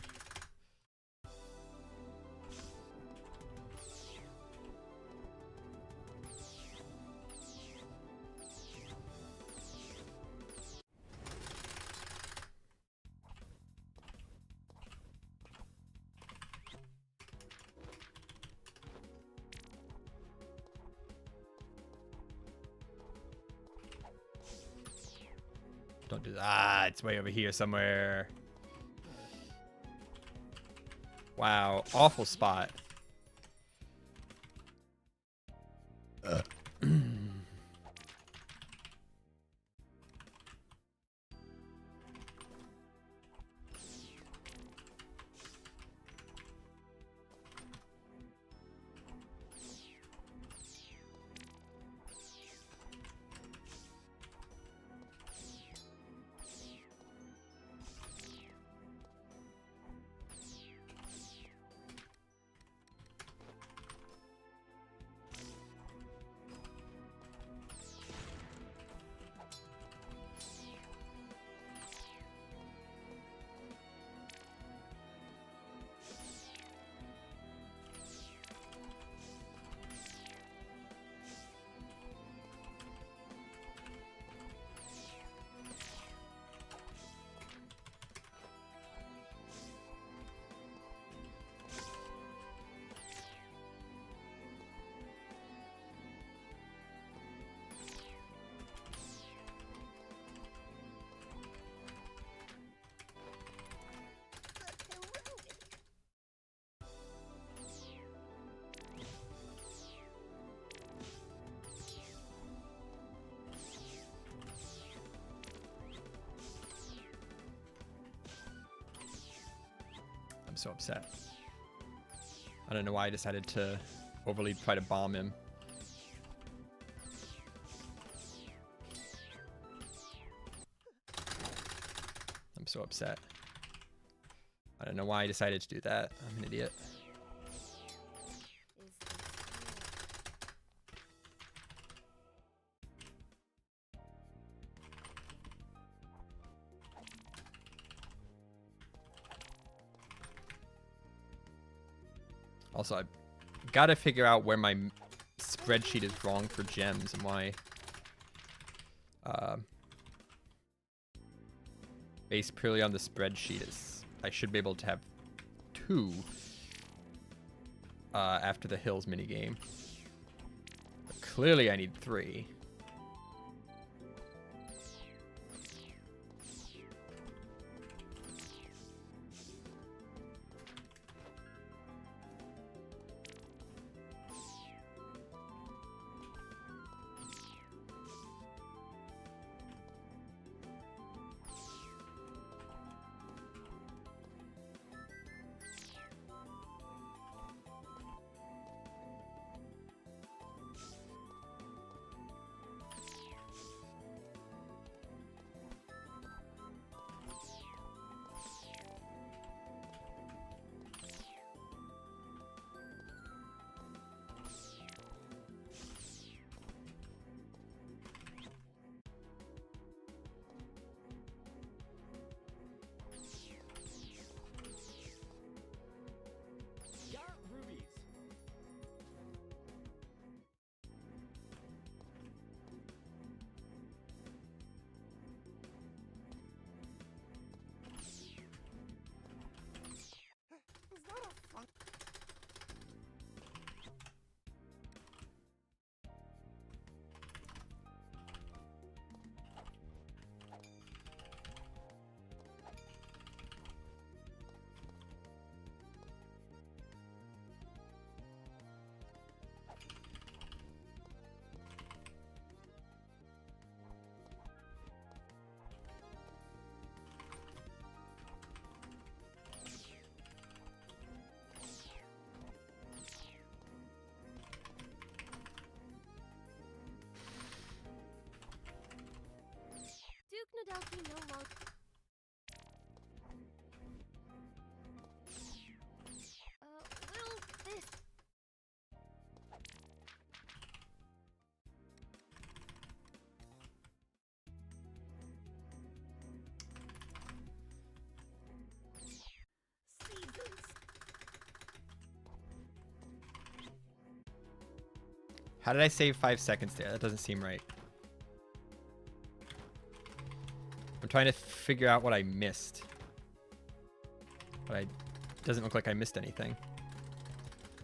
Don't do that. Ah, it's way over here somewhere. Wow, awful spot. I'm so upset. I don't know why I decided to overly try to bomb him. I'm so upset. I don't know why I decided to do that. I'm an idiot. Also, I've got to figure out where my spreadsheet is wrong for gems and why based purely on the spreadsheet is I should be able to have 2 after the hills minigame. But clearly I need 3. How did I save 5 seconds there? That doesn't seem right. I'm trying to figure out what I missed. But it doesn't look like I missed anything.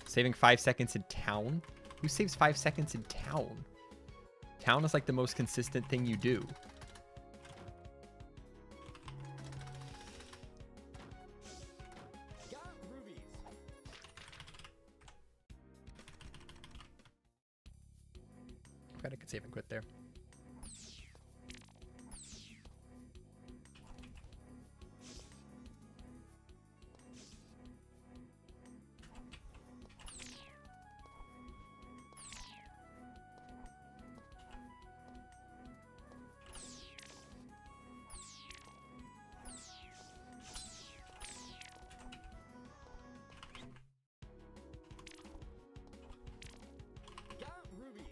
Saving 5 seconds in town? Who saves 5 seconds in town? Town is like the most consistent thing you do. Got rubies. God, I could save and quit there. Got rubies.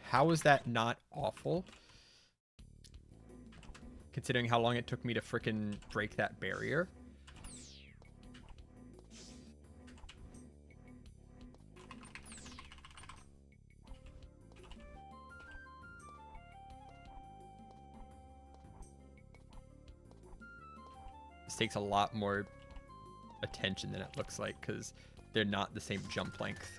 How is that not awful? Considering how long it took me to frickin' break that barrier. This takes a lot more attention than it looks like because they're not the same jump length.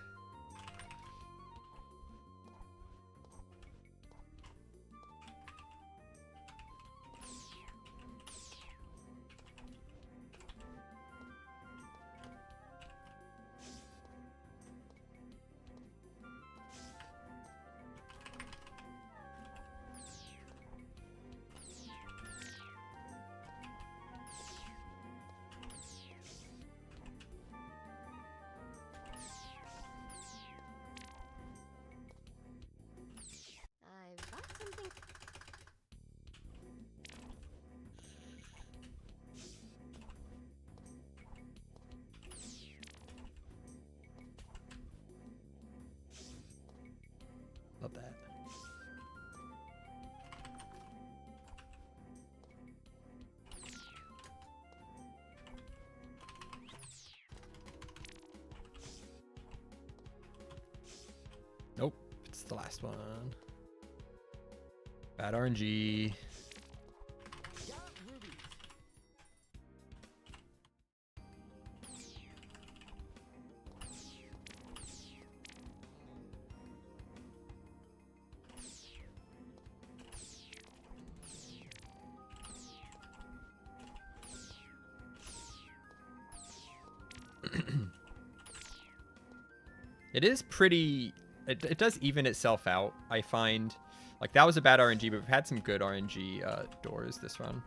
I've got something. Love that. Nope, it's the last one. Bad RNG. Got rubies. It is pretty... It does even itself out, I find. Like, that was a bad RNG, but we've had some good RNG doors this run.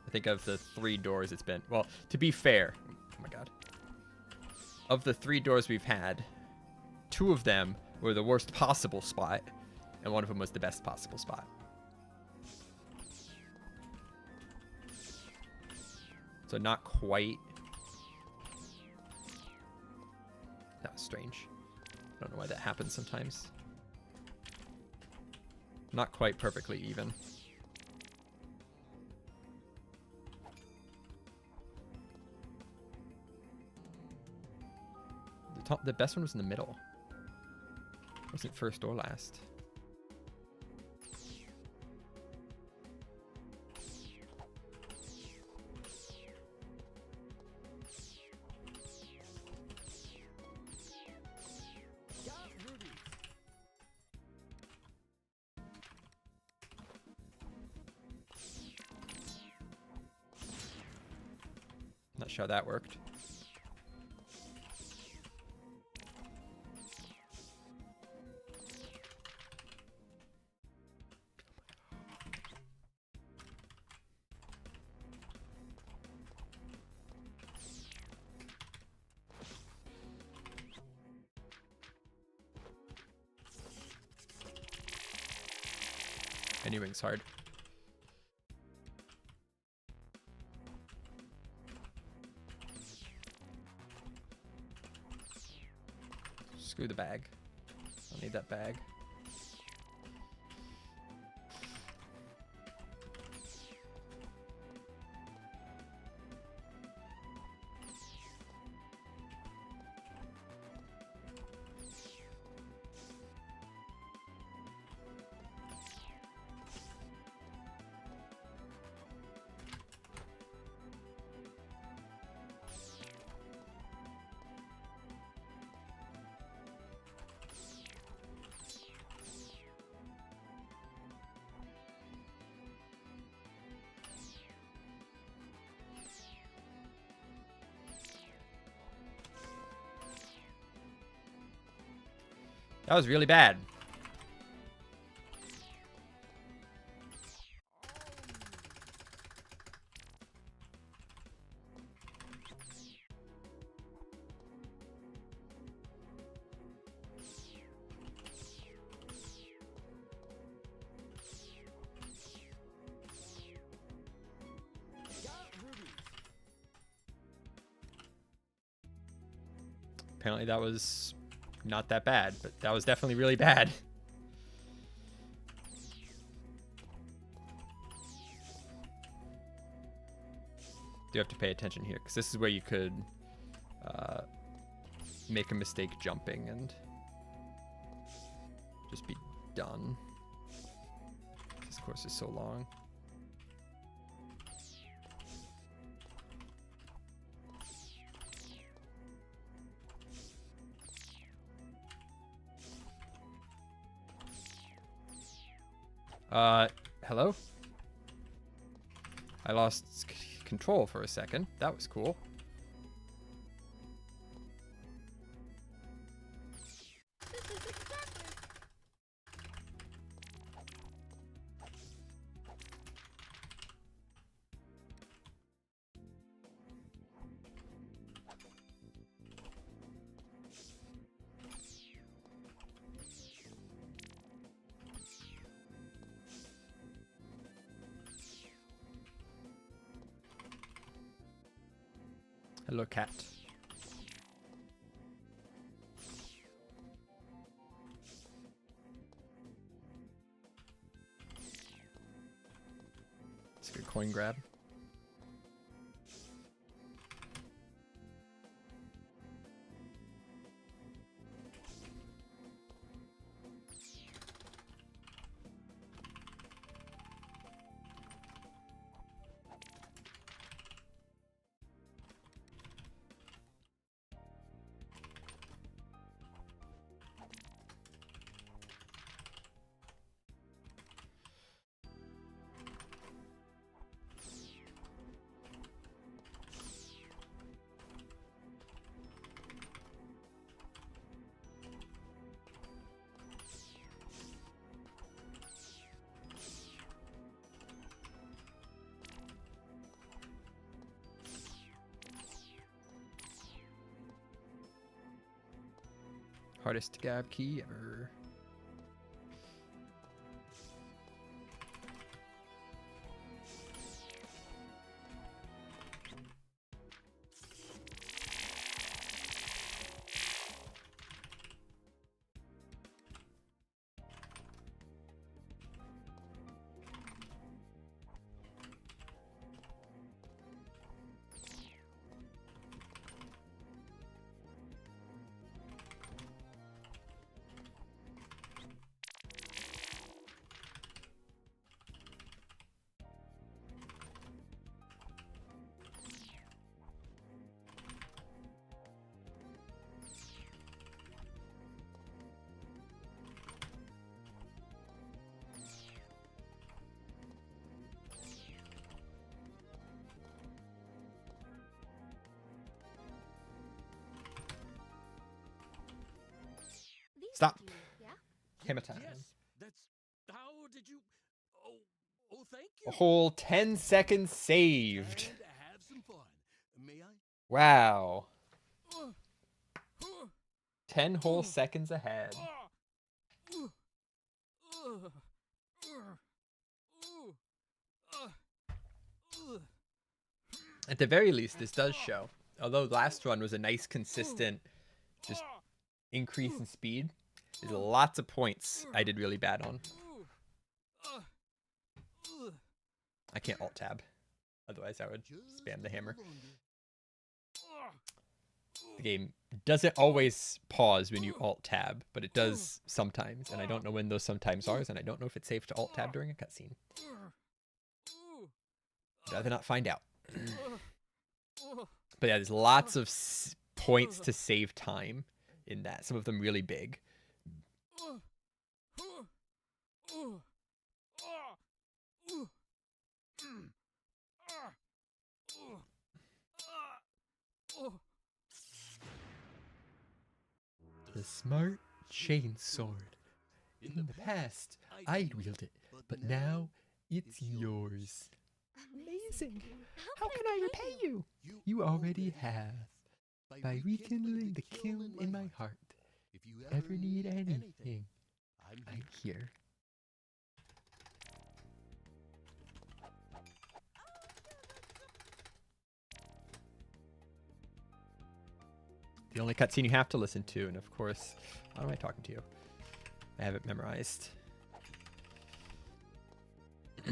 I think of the 3 doors it's been... Well, to be fair... Oh my god. Of the 3 doors we've had, 2 of them were the worst possible spot, and 1 of them was the best possible spot. So not quite... That was strange. I don't know why that happens sometimes. Not quite perfectly even. The best one was in the middle. It wasn't first or last. Got rubies. Not sure how that worked. Anything's hard. Screw the bag. I need that bag. That was really bad. Got rubies. Apparently that was not that bad, but that was definitely really bad. Do have to pay attention here, because this is where you could make a mistake jumping and just be done. This course is so long. Hello? I lost control for a second. That was cool. This is excessive. Hello, cat. It's a good coin grab. Hardest gab key ever. These Stop. do, yeah? Hammer time. Yes, that's. How did you? Oh, thank you. A whole 10 seconds saved. Time to have some fun. May I? Wow. Uh, 10 whole seconds ahead. uh, uh, uh, uh. At the very least, this does show. Although last run was a nice, consistent, just increase in speed, there's lots of points I did really bad on. I can't alt-tab. Otherwise, I would spam the hammer. The game doesn't always pause when you alt-tab, but it does sometimes. And I don't know when those sometimes are, and I don't know if it's safe to alt-tab during a cutscene. I'd rather not find out. But yeah, there's lots of points to save time in that. Some of them really big. The smart chain sword. In the past, I'd wield it, but now it's yours. Amazing. How can I repay you? You already have. By rekindling the kiln in my heart. If you ever need anything, I'm here. The only cutscene you have to listen to, and of course, how am I talking to you? I have it memorized. I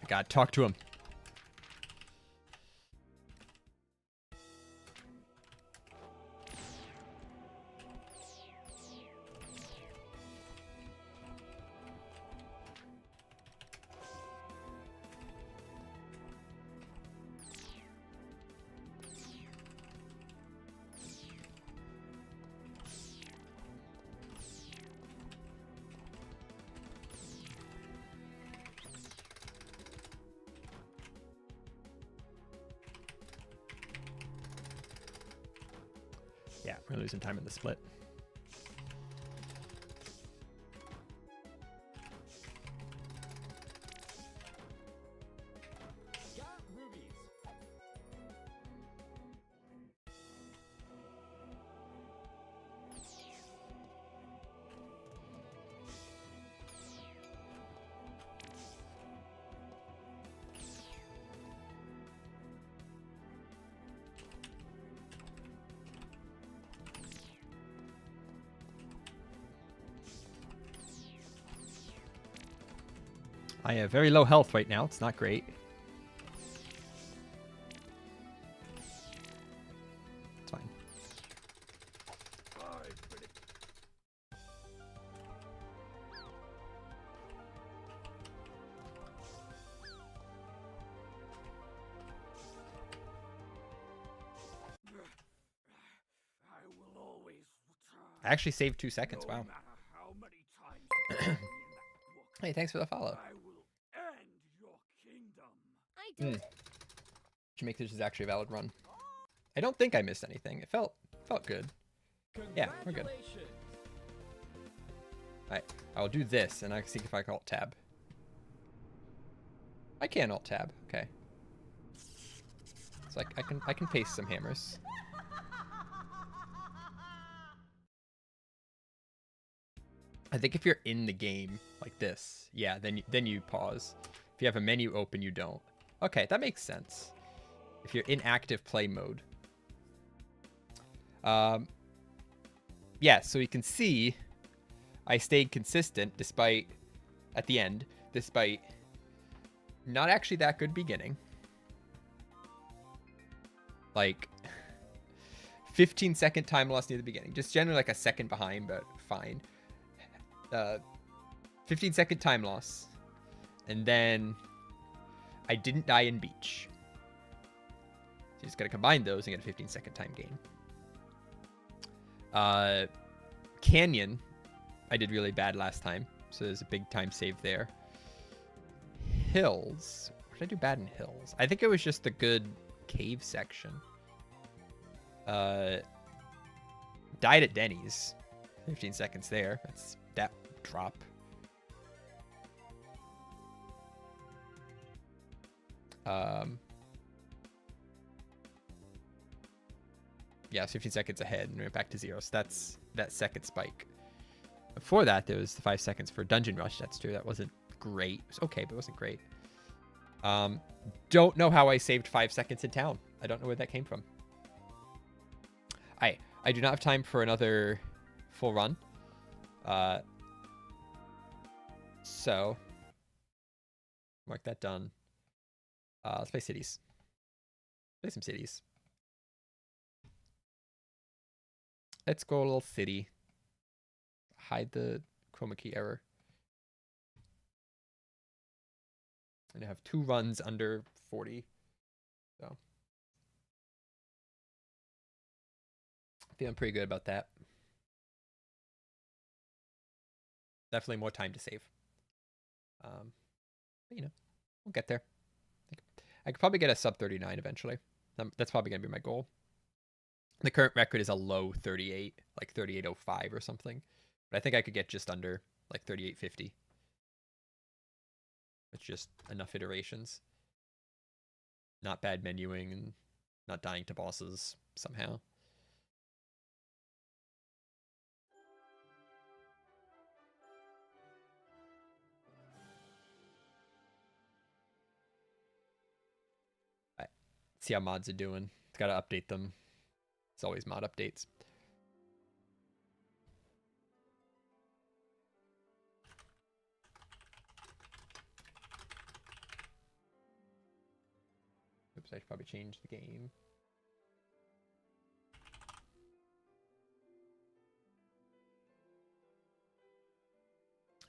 gotta talk to him. Yeah, we're losing time in the split. Got rubies. I have very low health right now. It's not great. It's fine. I will always return. I actually saved 2 seconds. No Wow. matter how many times you put me in that book, Hey, thanks for the follow. I will end your kingdom. I don't. Should make this actually a valid run. I don't think I missed anything. It felt good. Yeah, we're good. Congratulations. Alright, I'll do this, and I can see if I can alt tab. I can alt tab. Okay. So I can paste some hammers. I think if you're in the game like this, yeah, then you pause. If you have a menu open, you don't. Okay, that makes sense. If you're in active play mode. Yeah, so you can see I stayed consistent despite, at the end, despite not actually that good beginning. Like 15-second time loss near the beginning. Just generally like a second behind, but fine. 15-second time loss. And then I didn't die in beach. So you just gotta combine those and get a 15-second time gain. Canyon, I did really bad last time, so there's a big time save there. Hills, what did I do bad in hills? I think it was just the good cave section. Died at Denny's, 15 seconds there. That's that drop. Yeah, 15 seconds ahead and went back to 0. So that's that second spike Before that, there was the 5 seconds for Dungeon Rush. That's true. That wasn't great. It was okay, but it wasn't great. Don't know how I saved 5 seconds in town. I don't know where that came from. I do not have time for another full run. So mark that done. Let's play cities. Play some cities. Let's go a little city. Hide the chroma key error. And I have 2 runs under 40. So feeling pretty good about that. Definitely more time to save. But, you know, we'll get there. I could probably get a sub 39 eventually. That's probably going to be my goal. The current record is a low 38, like 38.05 or something. But I think I could get just under like 38.50. It's just enough iterations. Not bad menuing and not dying to bosses somehow. All right. See how mods are doing. Got to update them. It's always mod updates. Oops, I should probably change the game.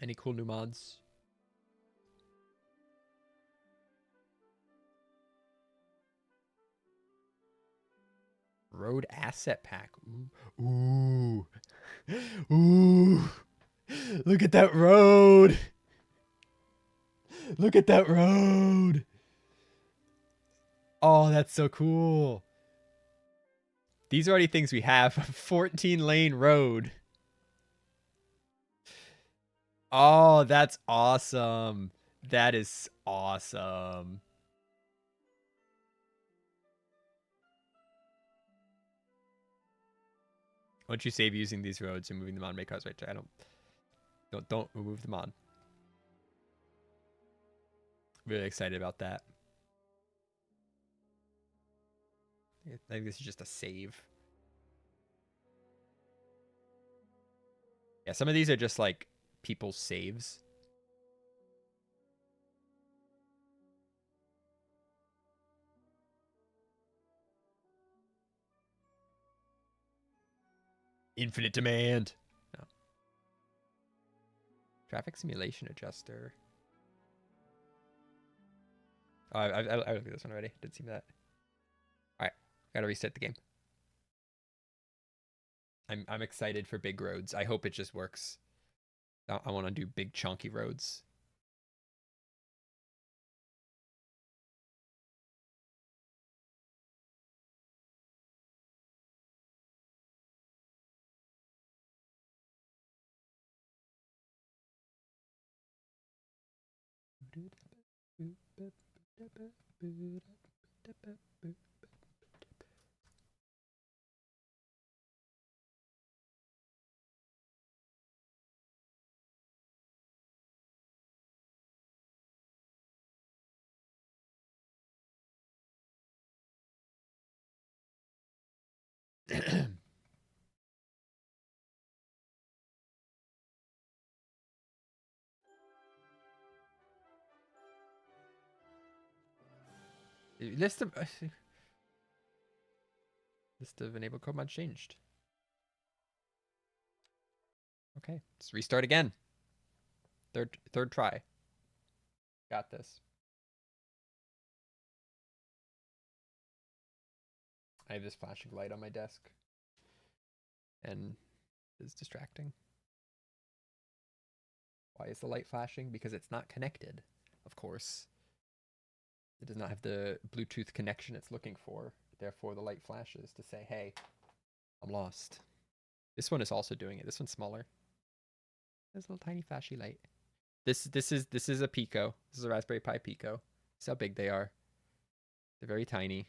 Any cool new mods? Road asset pack. Ooh. Ooh. Ooh. Look at that road. Look at that road. Oh, that's so cool. These are already things we have. 14-lane road. Oh, that's awesome. That is awesome. Once you save using these roads and moving them on, make cars right. I don't remove them on. Really excited about that. I think this is just a save. Yeah, some of these are just like people's saves. Infinite demand. No. Traffic simulation adjuster. Oh, I looked at this one already. Didn't see that. All right, gotta reset the game. I'm excited for big roads. I hope it just works. I want to do big chunky roads. List of enabled code mods changed. Okay, let's restart again. Third try. Got this. I have this flashing light on my desk, and it's distracting. Why is the light flashing? Because it's not connected, of course. It does not have the Bluetooth connection it's looking for. Therefore, the light flashes to say, hey, I'm lost. This one is also doing it. This one's smaller. There's a little tiny flashy light. This is a Pico. This is a Raspberry Pi Pico. See how big they are. They're very tiny.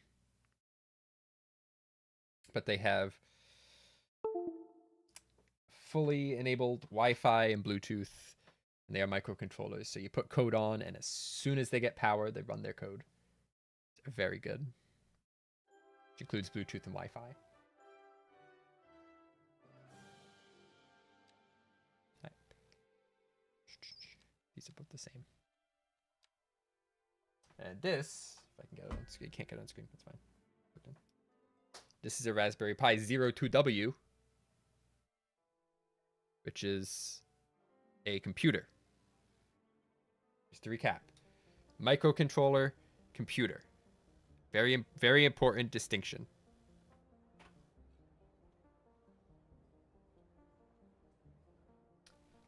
But they have fully enabled Wi-Fi and Bluetooth, and they are microcontrollers. So you put code on, and as soon as they get power, they run their code. They're very good. Which includes Bluetooth and Wi-Fi. Right. These are both the same. And this, if I can get it on screen, can't get it on screen, that's fine. This is a Raspberry Pi 02W, which is a computer. Just to recap, microcontroller, computer. Very, very important distinction.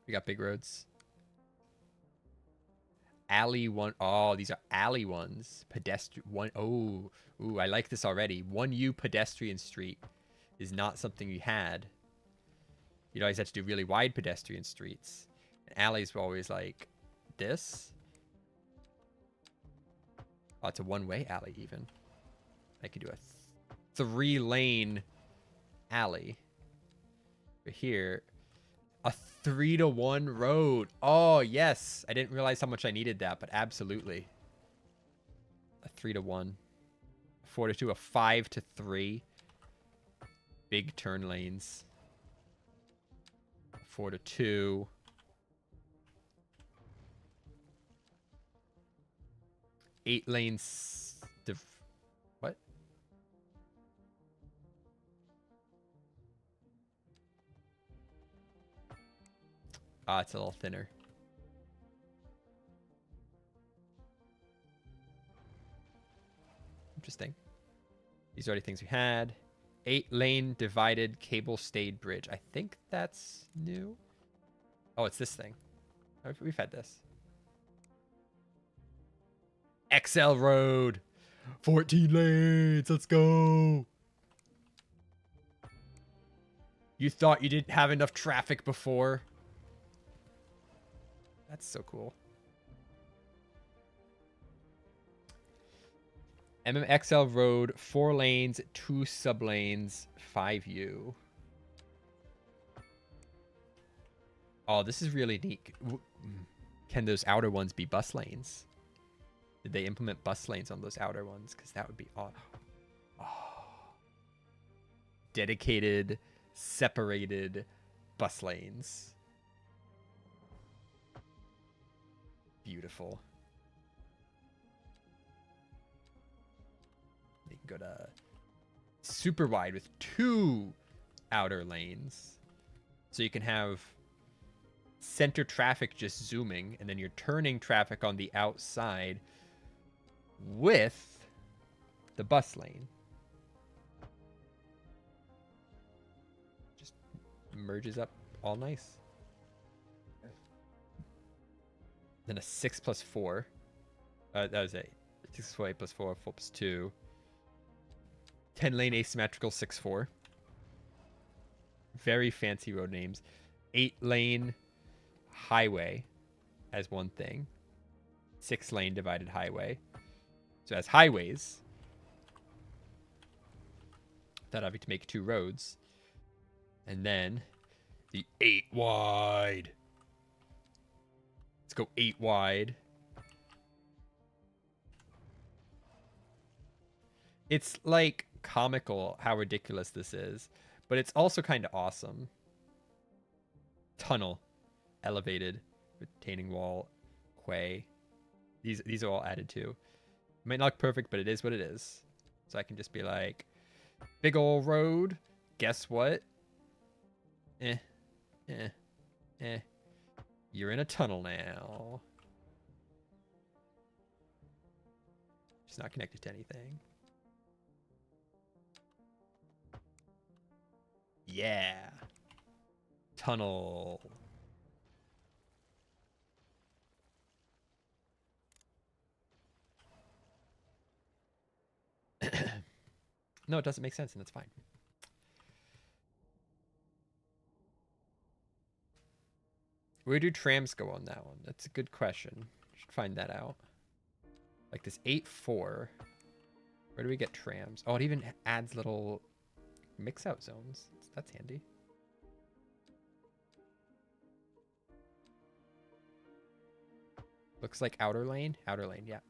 We got big roads. Alley one. Oh, these are alley ones. Pedestrian one. Oh, ooh, I like this already. 1U pedestrian street is not something we had. You'd always have to do really wide pedestrian streets. And alleys were always like this. Oh, it's a one-way alley even. I could do a 3-lane alley. But here, a 3-to-1 road. Oh, yes. I didn't realize how much I needed that, but absolutely. A 3-to-1. 4-to-2, a 5-to-3. Big turn lanes. 4-to-2. 8 lanes. What? Ah, it's a little thinner. Interesting. These are already things we had. 8-lane divided cable stayed bridge. I think that's new. Oh, it's this thing. We've had this. XL Road. 14 lanes. Let's go. You thought you didn't have enough traffic before? That's so cool. MMXL Road, 4 lanes, 2 sublanes, 5U. Oh, this is really neat. Can those outer ones be bus lanes? Did they implement bus lanes on those outer ones? Because that would be oh. Dedicated, separated bus lanes. Beautiful. You can go to super wide with 2 outer lanes. So you can have center traffic just zooming, and then you're turning traffic on the outside with the bus lane. Just merges up all nice. Then a 6 plus 4. That was 8. 6 plus 4, 8 plus 4, 4 plus 2. 10-lane asymmetrical 6-4. Very fancy road names. 8-lane highway as one thing. 6-lane divided highway. So as highways, that I'd have to make 2 roads. And then the 8 wide. Let's go 8 wide. It's like comical how ridiculous this is, but it's also kind of awesome. Tunnel, elevated, retaining wall, quay. These are all added too. Might not look perfect, but it is what it is. So I can just be like, big old road. Guess what? You're in a tunnel now. It's not connected to anything. Yeah. Tunnel. No, it doesn't make sense, and it's fine. Where do trams go on that one? That's a good question. Should find that out. Like this 8-4. Where do we get trams? Oh, it even adds little mix-out zones. That's handy. Looks like outer lane. Outer lane, yeah.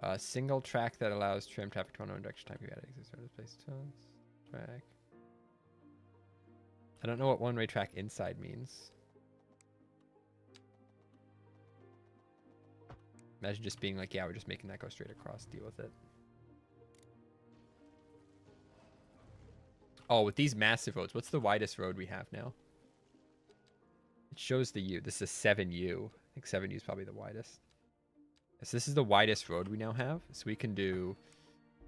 A single track that allows tram traffic to one direction. Time you add exits or place track. I don't know what one-way track inside means. Imagine just being like, yeah, we're just making that go straight across. Deal with it. Oh, with these massive roads, what's the widest road we have now? It shows the U. This is 7U. I think 7U is probably the widest. So this is the widest road we now have. So we can do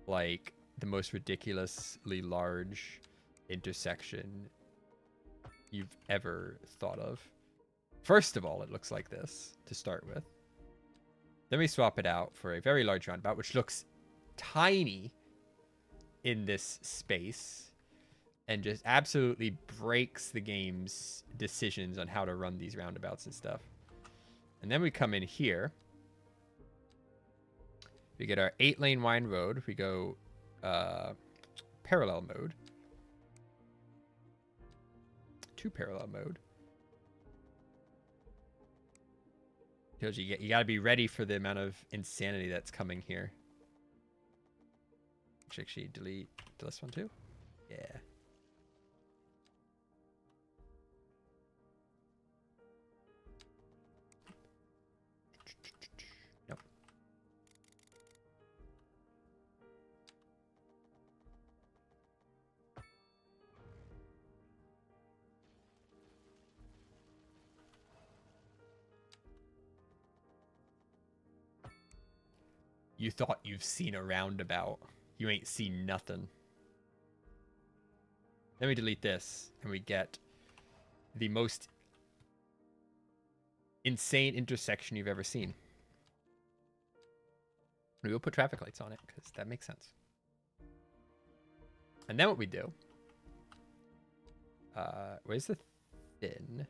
like the most ridiculously large intersection you've ever thought of. First of all, it looks like this to start with. Then we swap it out for a very large roundabout, which looks tiny in this space and just absolutely breaks the game's decisions on how to run these roundabouts and stuff. And then we come in here. We get our 8-lane wide road. We go parallel mode. 2 parallel mode. Tells you got to be ready for the amount of insanity that's coming here. Actually, delete this one too. Yeah. Nope. You thought you've seen a roundabout. You ain't seen nothing. Then we delete this, and we get the most insane intersection you've ever seen. We will put traffic lights on it, because that makes sense. And then what we do... where's the thin?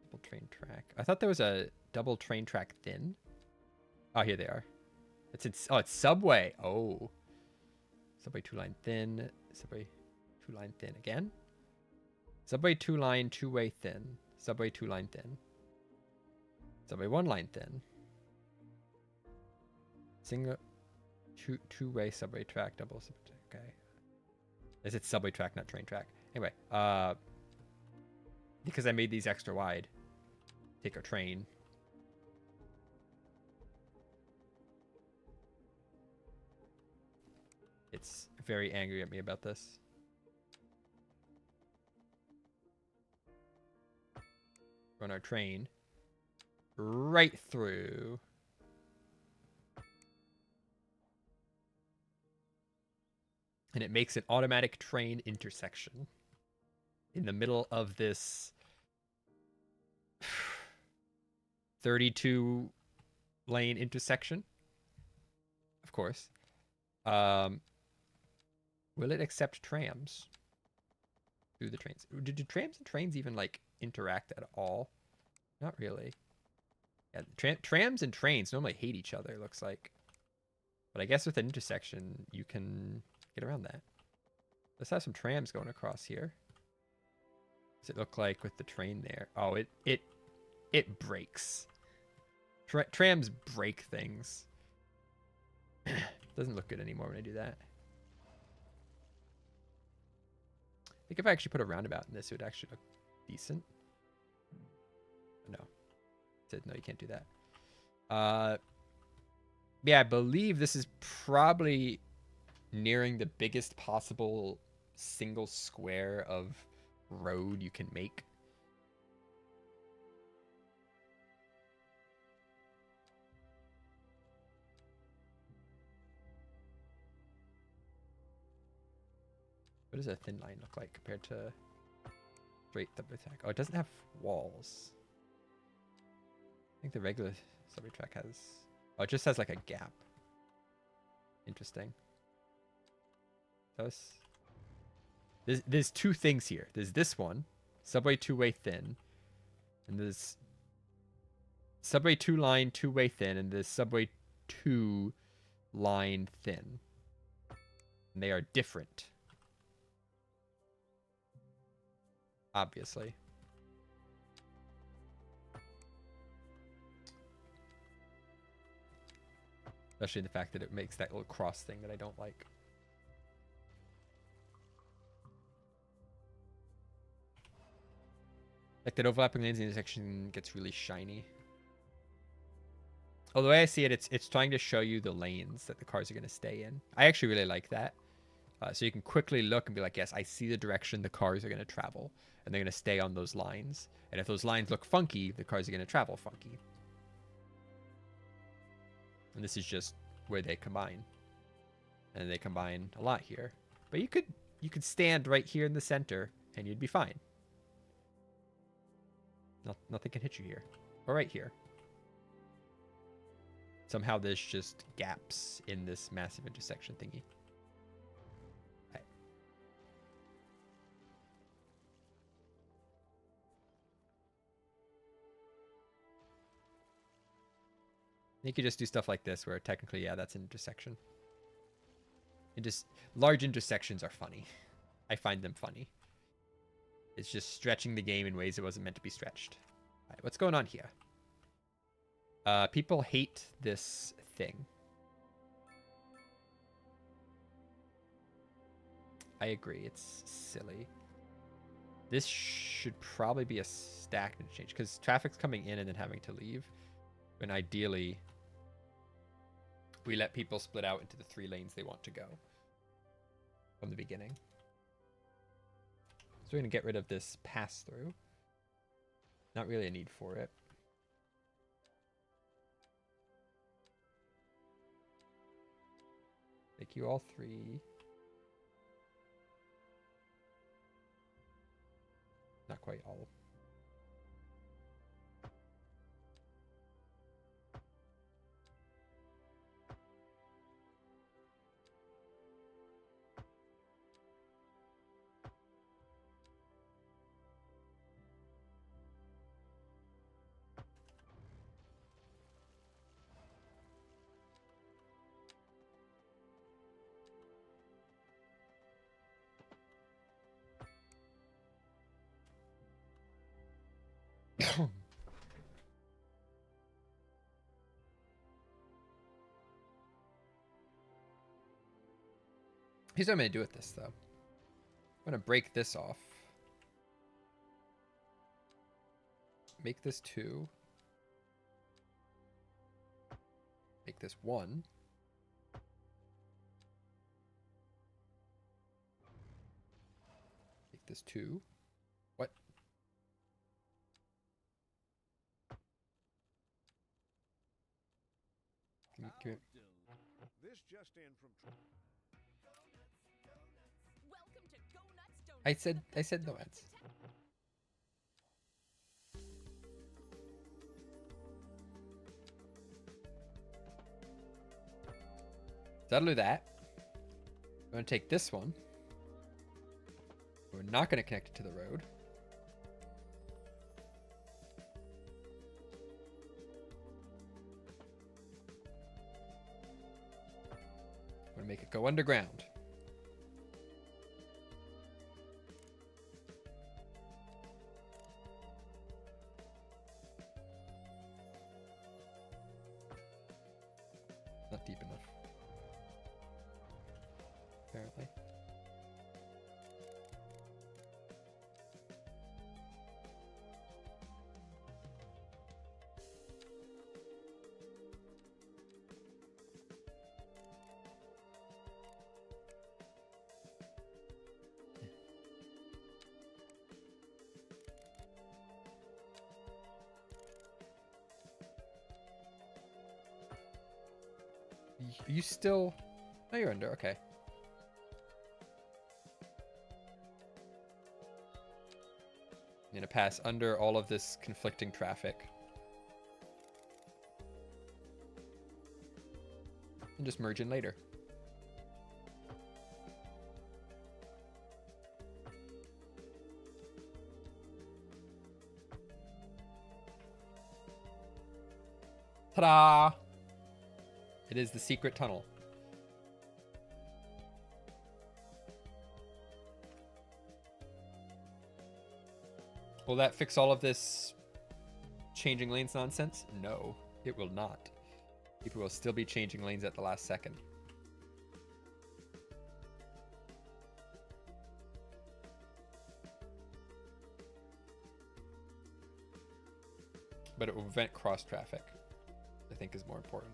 Double train track. I thought there was a double train track thin. Oh, here they are. It's subway. Oh. Subway 2-line thin. Subway 2-line thin again. Subway 2-line 2-way thin. Subway 2-line thin. Subway 1-line thin. Single two-way subway track, double subway. Okay. Is it subway track, not train track? Anyway, because I made these extra wide. Take a train. It's very angry at me about this. Run our train right through. And it makes an automatic train intersection in the middle of this 32 lane intersection. Of course. Will it accept trams through the trains? Do trams and trains even like interact at all? Not really. Yeah, trams and trains normally hate each other, it looks like. But I guess with an intersection, you can get around that. Let's have some trams going across here. Does it look like with the train there? Oh, it breaks. Trams break things. Doesn't look good anymore when I do that. I think if I actually put a roundabout in this, it would actually look decent. No. It said, no, you can't do that. Yeah, I believe this is probably nearing the biggest possible single square of road you can make. What does a thin line look like compared to straight subway track? Oh, it doesn't have walls. I think the regular subway track has... Oh, it just has like a gap. Interesting. There's two things here. There's this one, subway 2-way thin, and there's subway 2-line 2-way thin, and there's subway 2-line thin. And they are different. obviously. Especially the fact that it makes that little cross thing that I don't like. Like that overlapping lanes intersection gets really shiny. Oh, the way I see it, it's trying to show you the lanes that the cars are going to stay in. I actually really like that. So you can quickly look and be like, yes, I see the direction the cars are going to travel. And they're going to stay on those lines. And if those lines look funky, the cars are going to travel funky. And this is just where they combine. And they combine a lot here. But you could stand right here in the center and you'd be fine. Nothing can hit you here. Or right here. Somehow there's just gaps in this massive intersection thingy. Right. You could just do stuff like this where technically, yeah, that's an intersection. And just large intersections are funny. I find them funny. It's just stretching the game in ways it wasn't meant to be stretched. All right, what's going on here? People hate this thing. I agree, it's silly. This should probably be a stacked interchange because traffic's coming in and then having to leave. When ideally, we let people split out into the 3 lanes they want to go from the beginning. So we're going to get rid of this pass-through. Not really a need for it. Make you all 3. Not quite all. Here's what I'm going to do with this, though. I'm going to break this off. Make this 2. Make this 1. Make this 2. What? Give me. This just in from Welcome to Go Nuts Donuts. I said no ads. That'll do that. I'm going to take this one. We're not going to connect it to the road. I'm going to make it go underground. Not deep enough. Apparently. Are you still... Oh, you're under. Okay. I'm going to pass under all of this conflicting traffic. And just merge in later. Ta-da! It is the secret tunnel. Will that fix all of this changing lanes nonsense? No, it will not. People will still be changing lanes at the last second. But it will prevent cross traffic, I think is more important.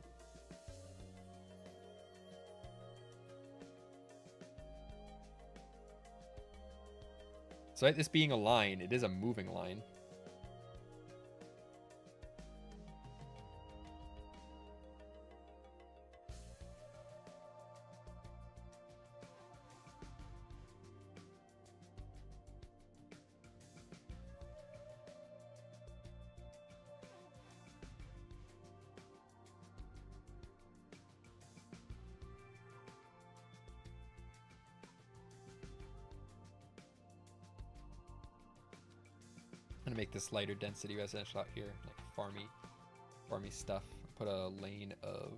So like this being a line, it is a moving line. I'm gonna make this lighter density residential out here, like farmy stuff. Put a lane of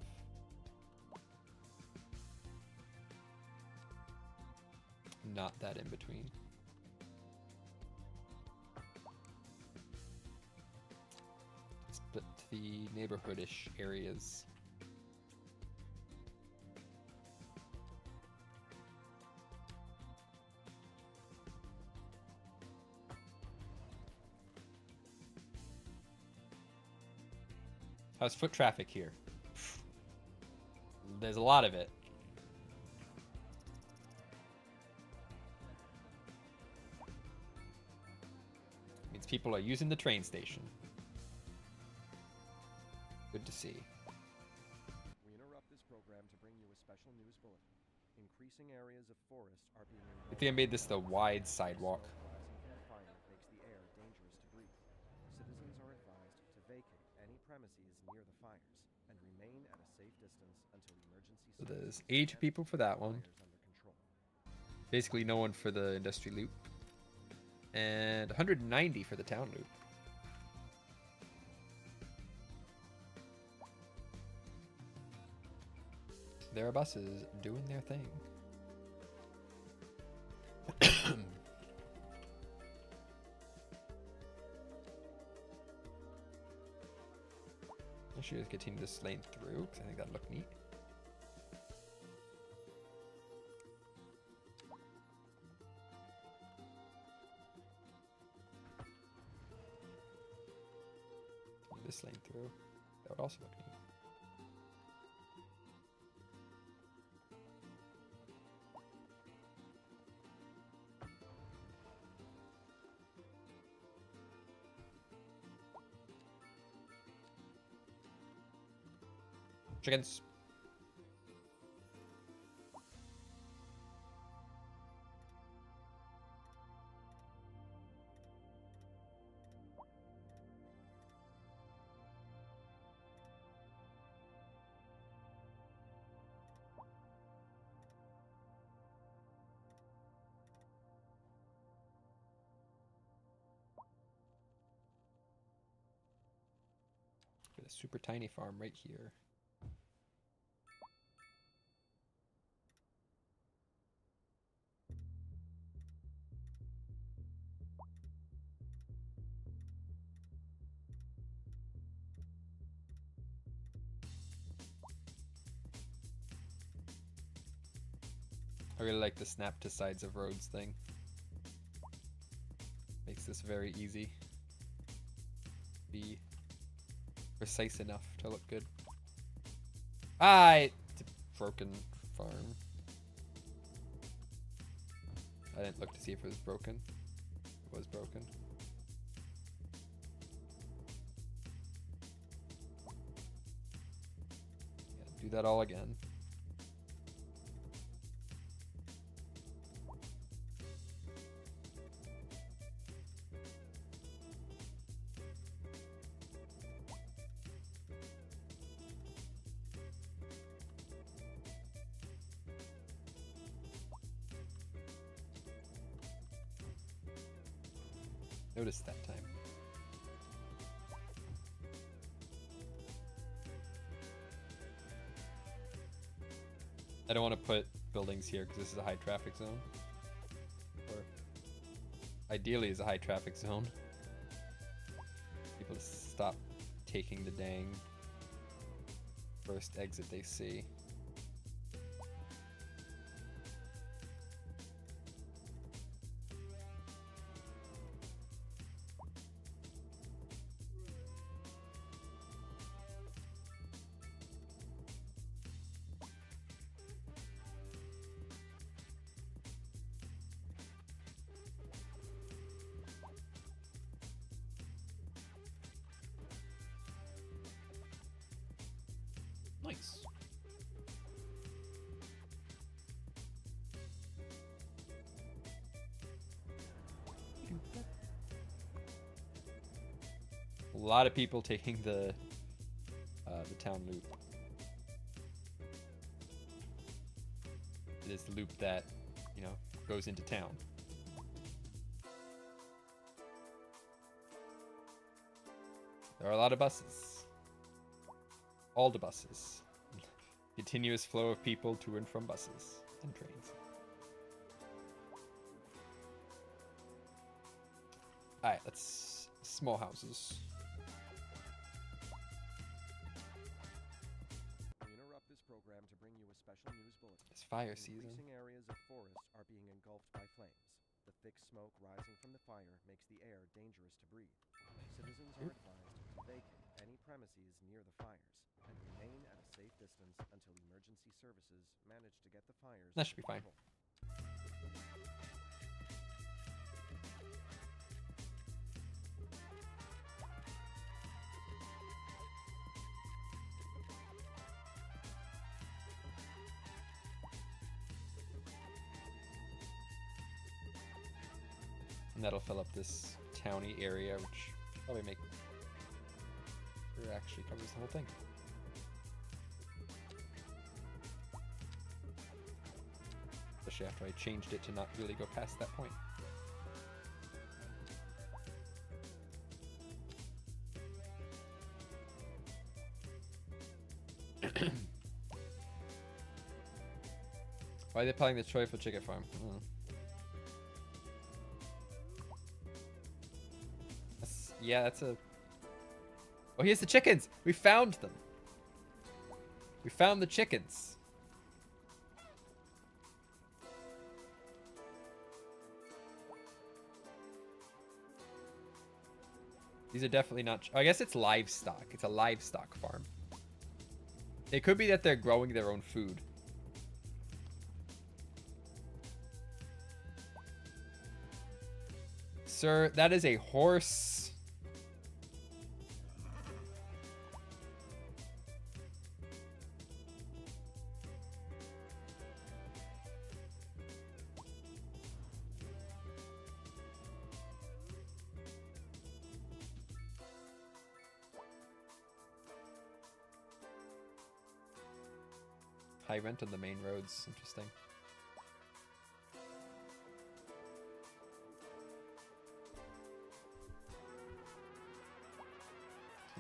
not that in between. Split the neighborhoodish areas. How's foot traffic here? There's a lot of it. Means people are using the train station. Good to see. We interrupt this program to bring you a special news bulletin. Increasing areas of forest are being I think I made this the wide sidewalk. fire makes the air dangerous to breathe. Citizens are advised to vacate any premises near the fires and remain at a safe distance until emergency So there's services 82 and people for that one. fires under control. Basically no one for the industry loop. And 190 for the town loop. There are buses doing their thing. I should just continue this lane through because I think that'd look neat. This lane through. That would also look neat. Chickens. Got a super tiny farm right here. I really like the snap to sides of roads thing. Makes this very easy. Be precise enough to look good. Ah, it's a broken farm. I didn't look to see if it was broken. It was broken. Yeah, do that all again. Noticed that time. I don't want to put buildings here because this is a high traffic zone. Or ideally is a high traffic zone. taking the dang first exit they see. Nice. A lot of people taking the town loop. It is the loop that, you know, goes into town. There are a lot of buses. All the buses. Continuous flow of people to and from buses and trains. Alright, let's... small houses. We interrupt this program to bring you a special news bulletin. It's fire season. Increasing areas of forest are being engulfed by flames. The thick smoke rising from the fire makes the air dangerous to breathe. Citizens are advised to vacate any premises near the fires and remain at a safe distance until emergency services manage to get the fires That should be under fine. control. And that'll fill up this towny area, which probably make sure actually covers the whole thing. Especially after I changed it to not really go past that point. Why are they playing the Troy for Chicken Farm? I don't know. Yeah, that's a... Oh, here's the chickens! We found them! We found the chickens! These are definitely not... I guess it's livestock. It's a livestock farm. It could be that they're growing their own food. Sir, that is a horse. High rent on the main roads. Interesting.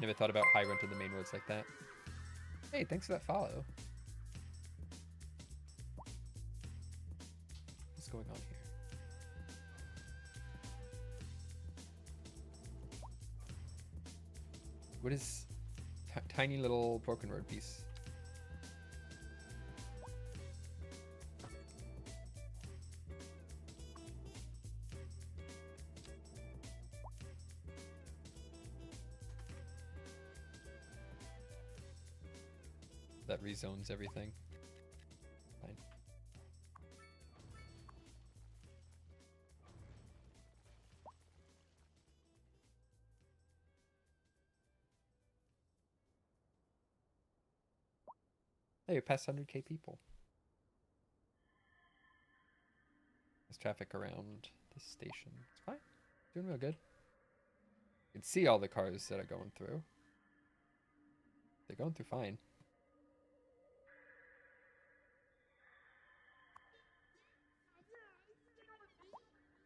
Never thought about high rent on the main roads like that. Hey, thanks for that follow. What's going on here? What is tiny little broken road piece? That rezones everything. Fine. Hey, we passed 100K people. There's traffic around the station. It's fine. Doing real good. You can see all the cars that are going through. They're going through fine.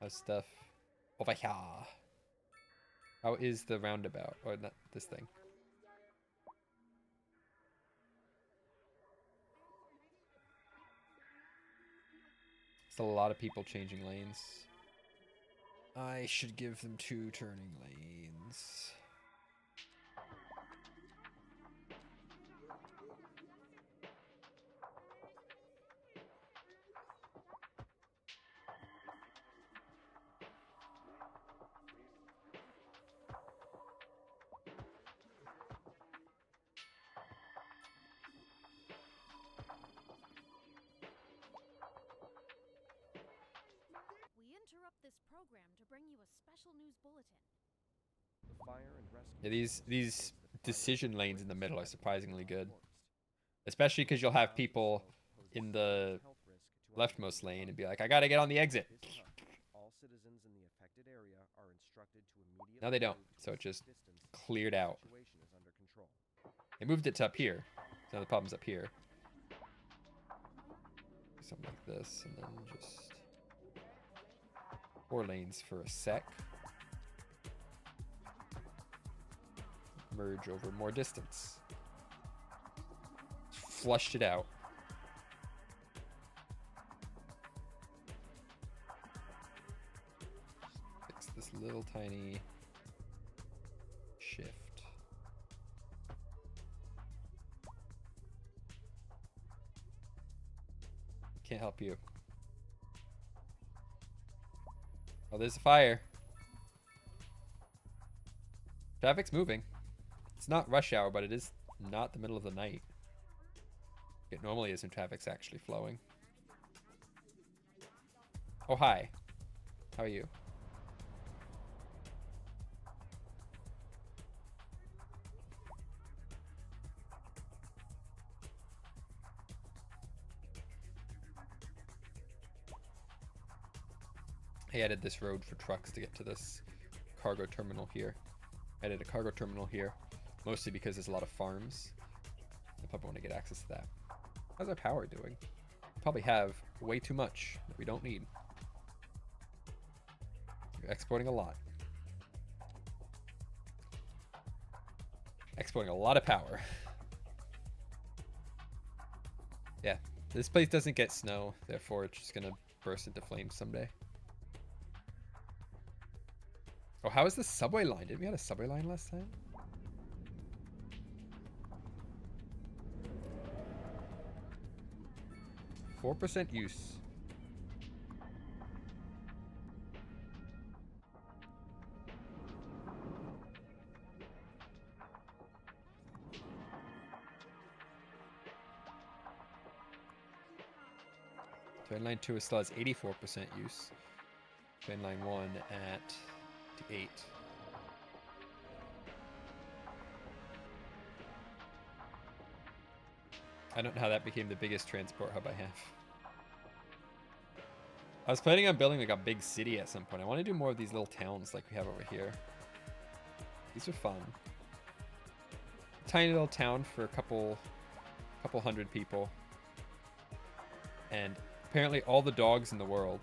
How's stuff over here? How is the roundabout? Or not this thing? It's a lot of people changing lanes. I should give them 2 turning lanes. special news bulletin. The fire and rescue Yeah, service these states that fire decision is lanes in the middle are spreading surprisingly throughout good. the forest. Especially because you'll have people Smoke poses in a the health risk to our leftmost neighbors lane and above. be like, I gotta get on the exit. At this time, all citizens in the affected area are instructed to immediately No, they don't. move to So a it just safe distance cleared until out. the situation is under control. They moved it to up here. So now the problem's up here. Something like this, and then just 4 lanes for a sec. Merge over more distance. Flushed it out. Fix this little tiny shift. Can't help you. Oh, there's a fire. Traffic's moving. It's not rush hour, but it is not the middle of the night. It normally is when traffic's actually flowing. Oh, hi. How are you? I added this road for trucks to get to this cargo terminal here. I added a cargo terminal here, mostly because there's a lot of farms. I probably want to get access to that. How's our power doing? We probably have way too much that we don't need. You're exporting a lot. Exporting a lot of power. Yeah, this place doesn't get snow, therefore it's just gonna burst into flames someday. Oh, how is the subway line? Didn't we have a subway line last time? %4 use. Train line 2 still has 84% use. Train line 1 at 8. I don't know how that became the biggest transport hub I have. I was planning on building like a big city at some point. I want to do more of these little towns like we have over here. These are fun. Tiny little town for a couple hundred people. And apparently all the dogs in the world.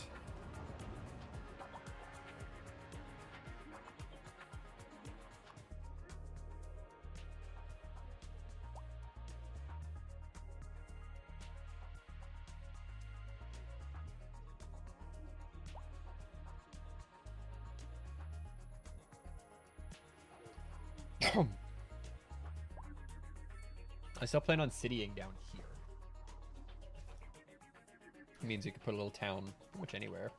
I still plan on citying down here. It means you could put a little town pretty much anywhere.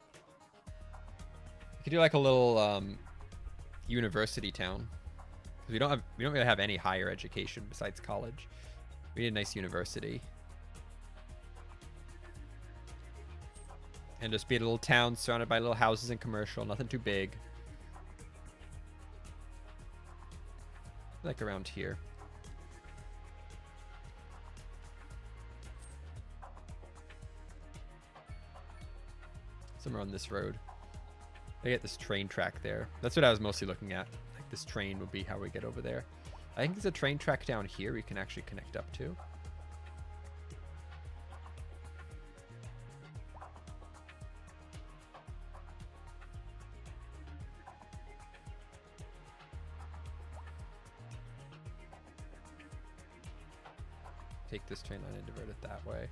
You could do like a little university town. Because we don't really have any higher education besides college. We need a nice university. And just be a little town surrounded by little houses and commercial, nothing too big. Like around here. Somewhere on this road. I get this train track there. That's what I was mostly looking at. Like this train would be how we get over there. I think there's a train track down here we can actually connect up to. Take this train line and divert it that way.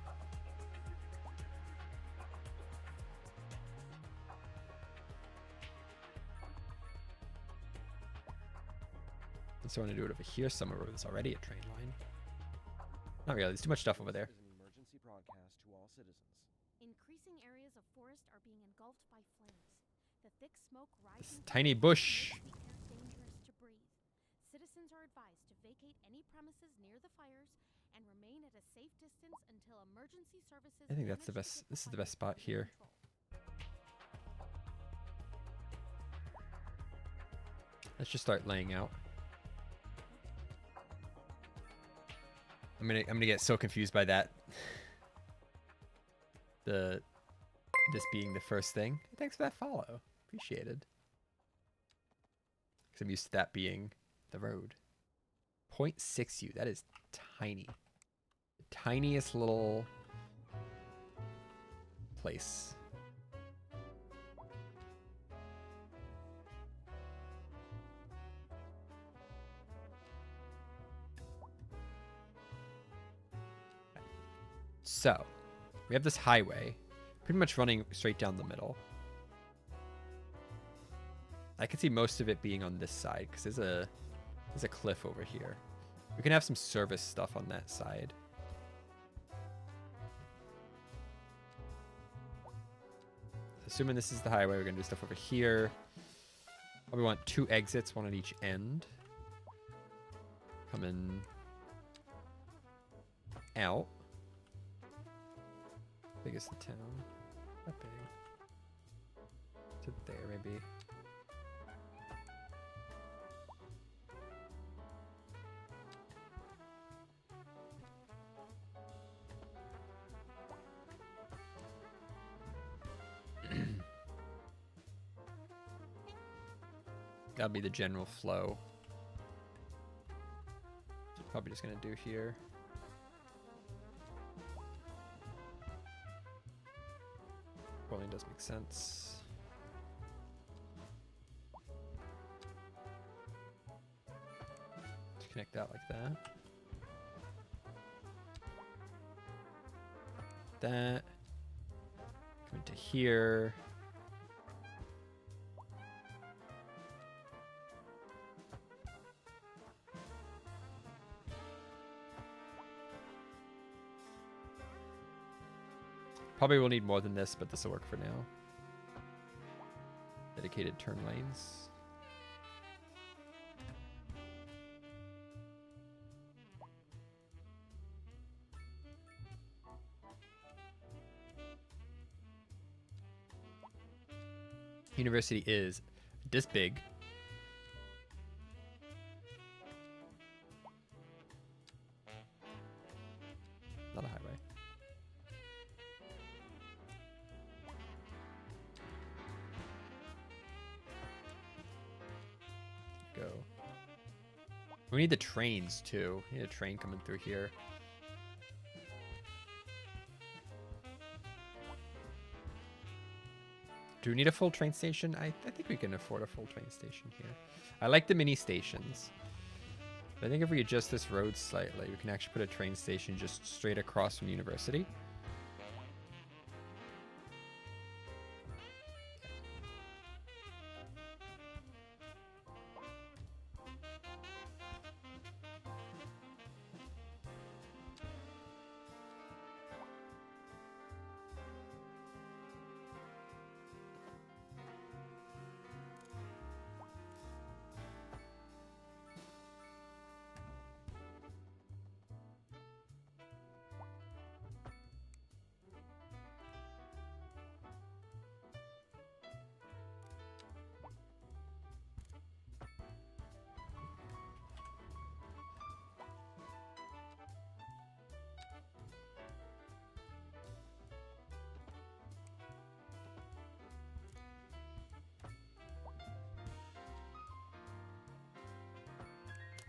So I want to do it over here somewhere where there's already a train line. Not really, there's too much stuff over there. This is an emergency broadcast to all citizens. Increasing areas of forest are being engulfed by flames. The thick smoke rising This from tiny the bush. makes the air dangerous to breathe. Citizens are advised to vacate any premises near the fires and remain at a safe distance until emergency services. I think that's the manage to best. get This is the fire best spot under here. control. Let's just start laying out. I'm gonna get so confused by that. This being the first thing. Thanks for that follow. Appreciated. Because I'm used to that being the road. 0.6U. That is tiny. The tiniest little place. So, we have this highway, pretty much running straight down the middle. I can see most of it being on this side because there's a cliff over here. We can have some service stuff on that side. Assuming this is the highway, we're gonna do stuff over here. Probably want 2 exits, one at each end. Coming out. Big is the town? Not big. To there, maybe. That'll be the general flow. Probably just gonna do here. Rolling does make sense. Just connect that like that. That. Come into here. Probably will need more than this, but this will work for now. Dedicated turn lanes. University is this big. Not a highway. Go. We need the trains too. We need a train coming through here. Do we need a full train station? I think we can afford a full train station here. I like the mini stations. But I think if we adjust this road slightly, we can actually put a train station just straight across from University.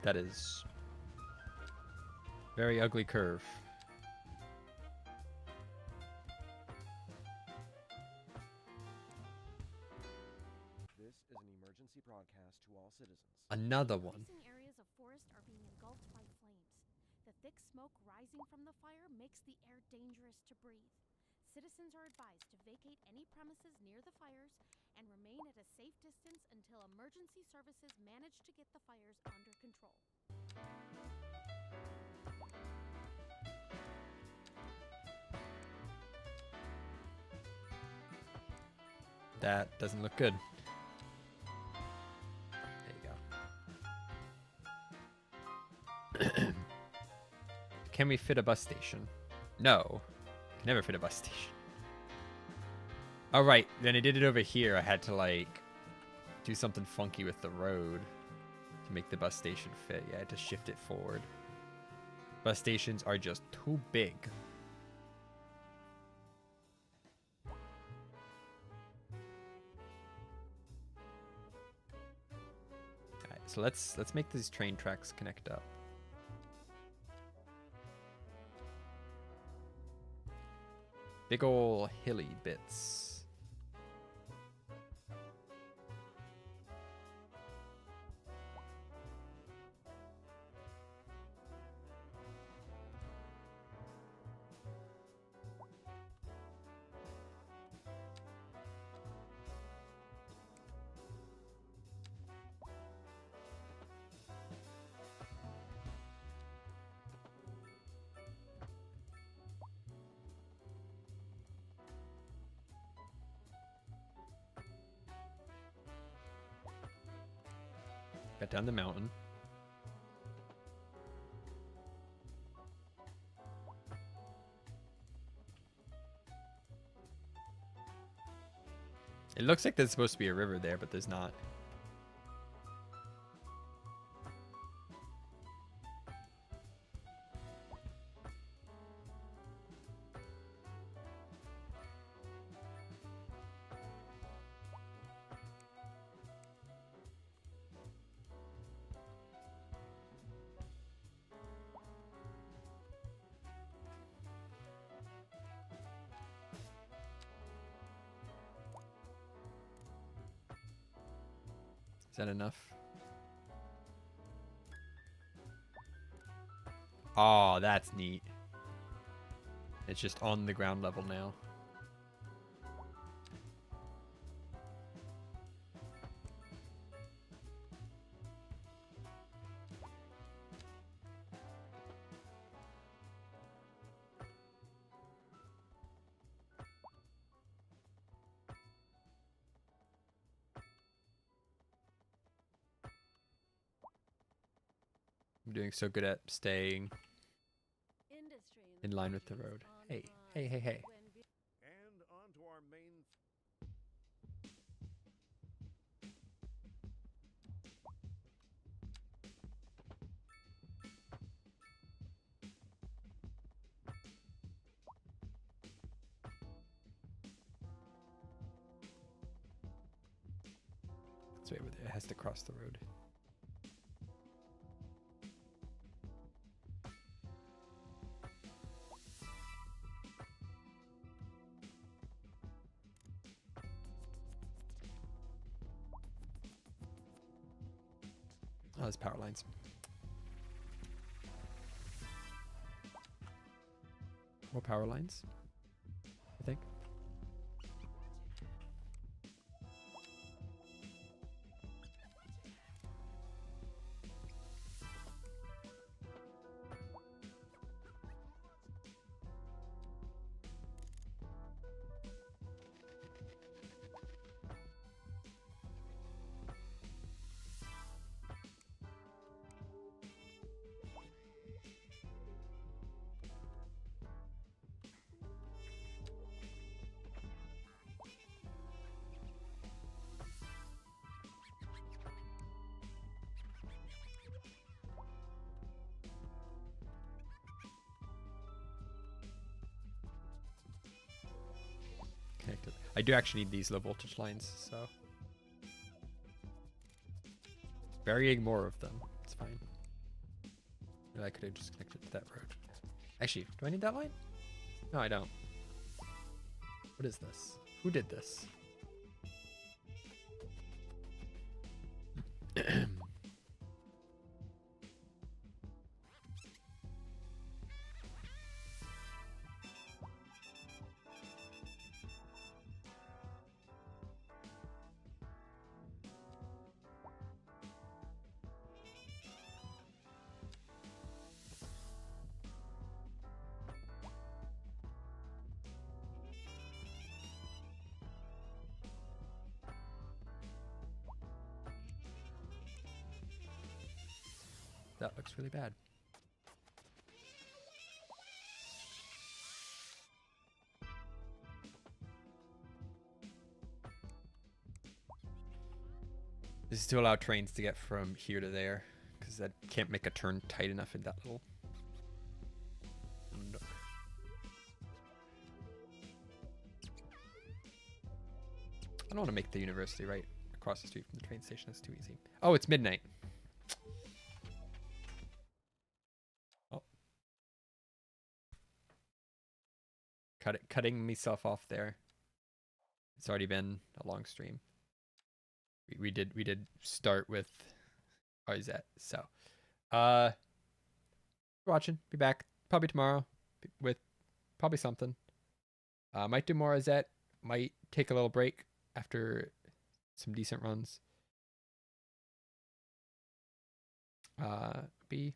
That is very ugly curve. This is an emergency broadcast to all citizens. Another one. Increasing areas of forest are being engulfed by flames. The thick smoke rising from the fire makes the air dangerous to breathe. Citizens are advised to vacate any premises near the fires and remain at a safe distance until emergency services manage to get the fires under control. That doesn't look good. There you go. Can we fit a bus station? No. Can never fit a bus station. All right, then I did it over here. I had to like do something funky with the road. make the bus station fit. Yeah, to shift it forward. Bus stations are just too big. Alright, so let's make these train tracks connect up. Big ol' hilly bits. Got down the mountain. It looks like there's supposed to be a river there, but there's not. Is that enough? Oh, that's neat. It's just on the ground level now. I'm doing so good at staying in line with the road. Hey, hey, hey, hey. And on to our main. It's way over there. It has to cross the road. Oh, there's power lines. More power lines, I think. Connected. I do actually need these low voltage lines, so burying more of them. It's fine. Maybe I could have just connected to that road. Actually, do I need that line? No, I don't. What is this? Who did this? That looks really bad. This Just to allow trains to get from here to there, because I can't make a turn tight enough in that little nook. I don't want to make the university right across the street from the train station. That's too easy. Oh, it's midnight. Oh. Cutting myself off there. It's already been a long stream. We did start with Arzette. So watching. Be back probably tomorrow with probably something. Might do more Arzette. Might take a little break after some decent runs. Be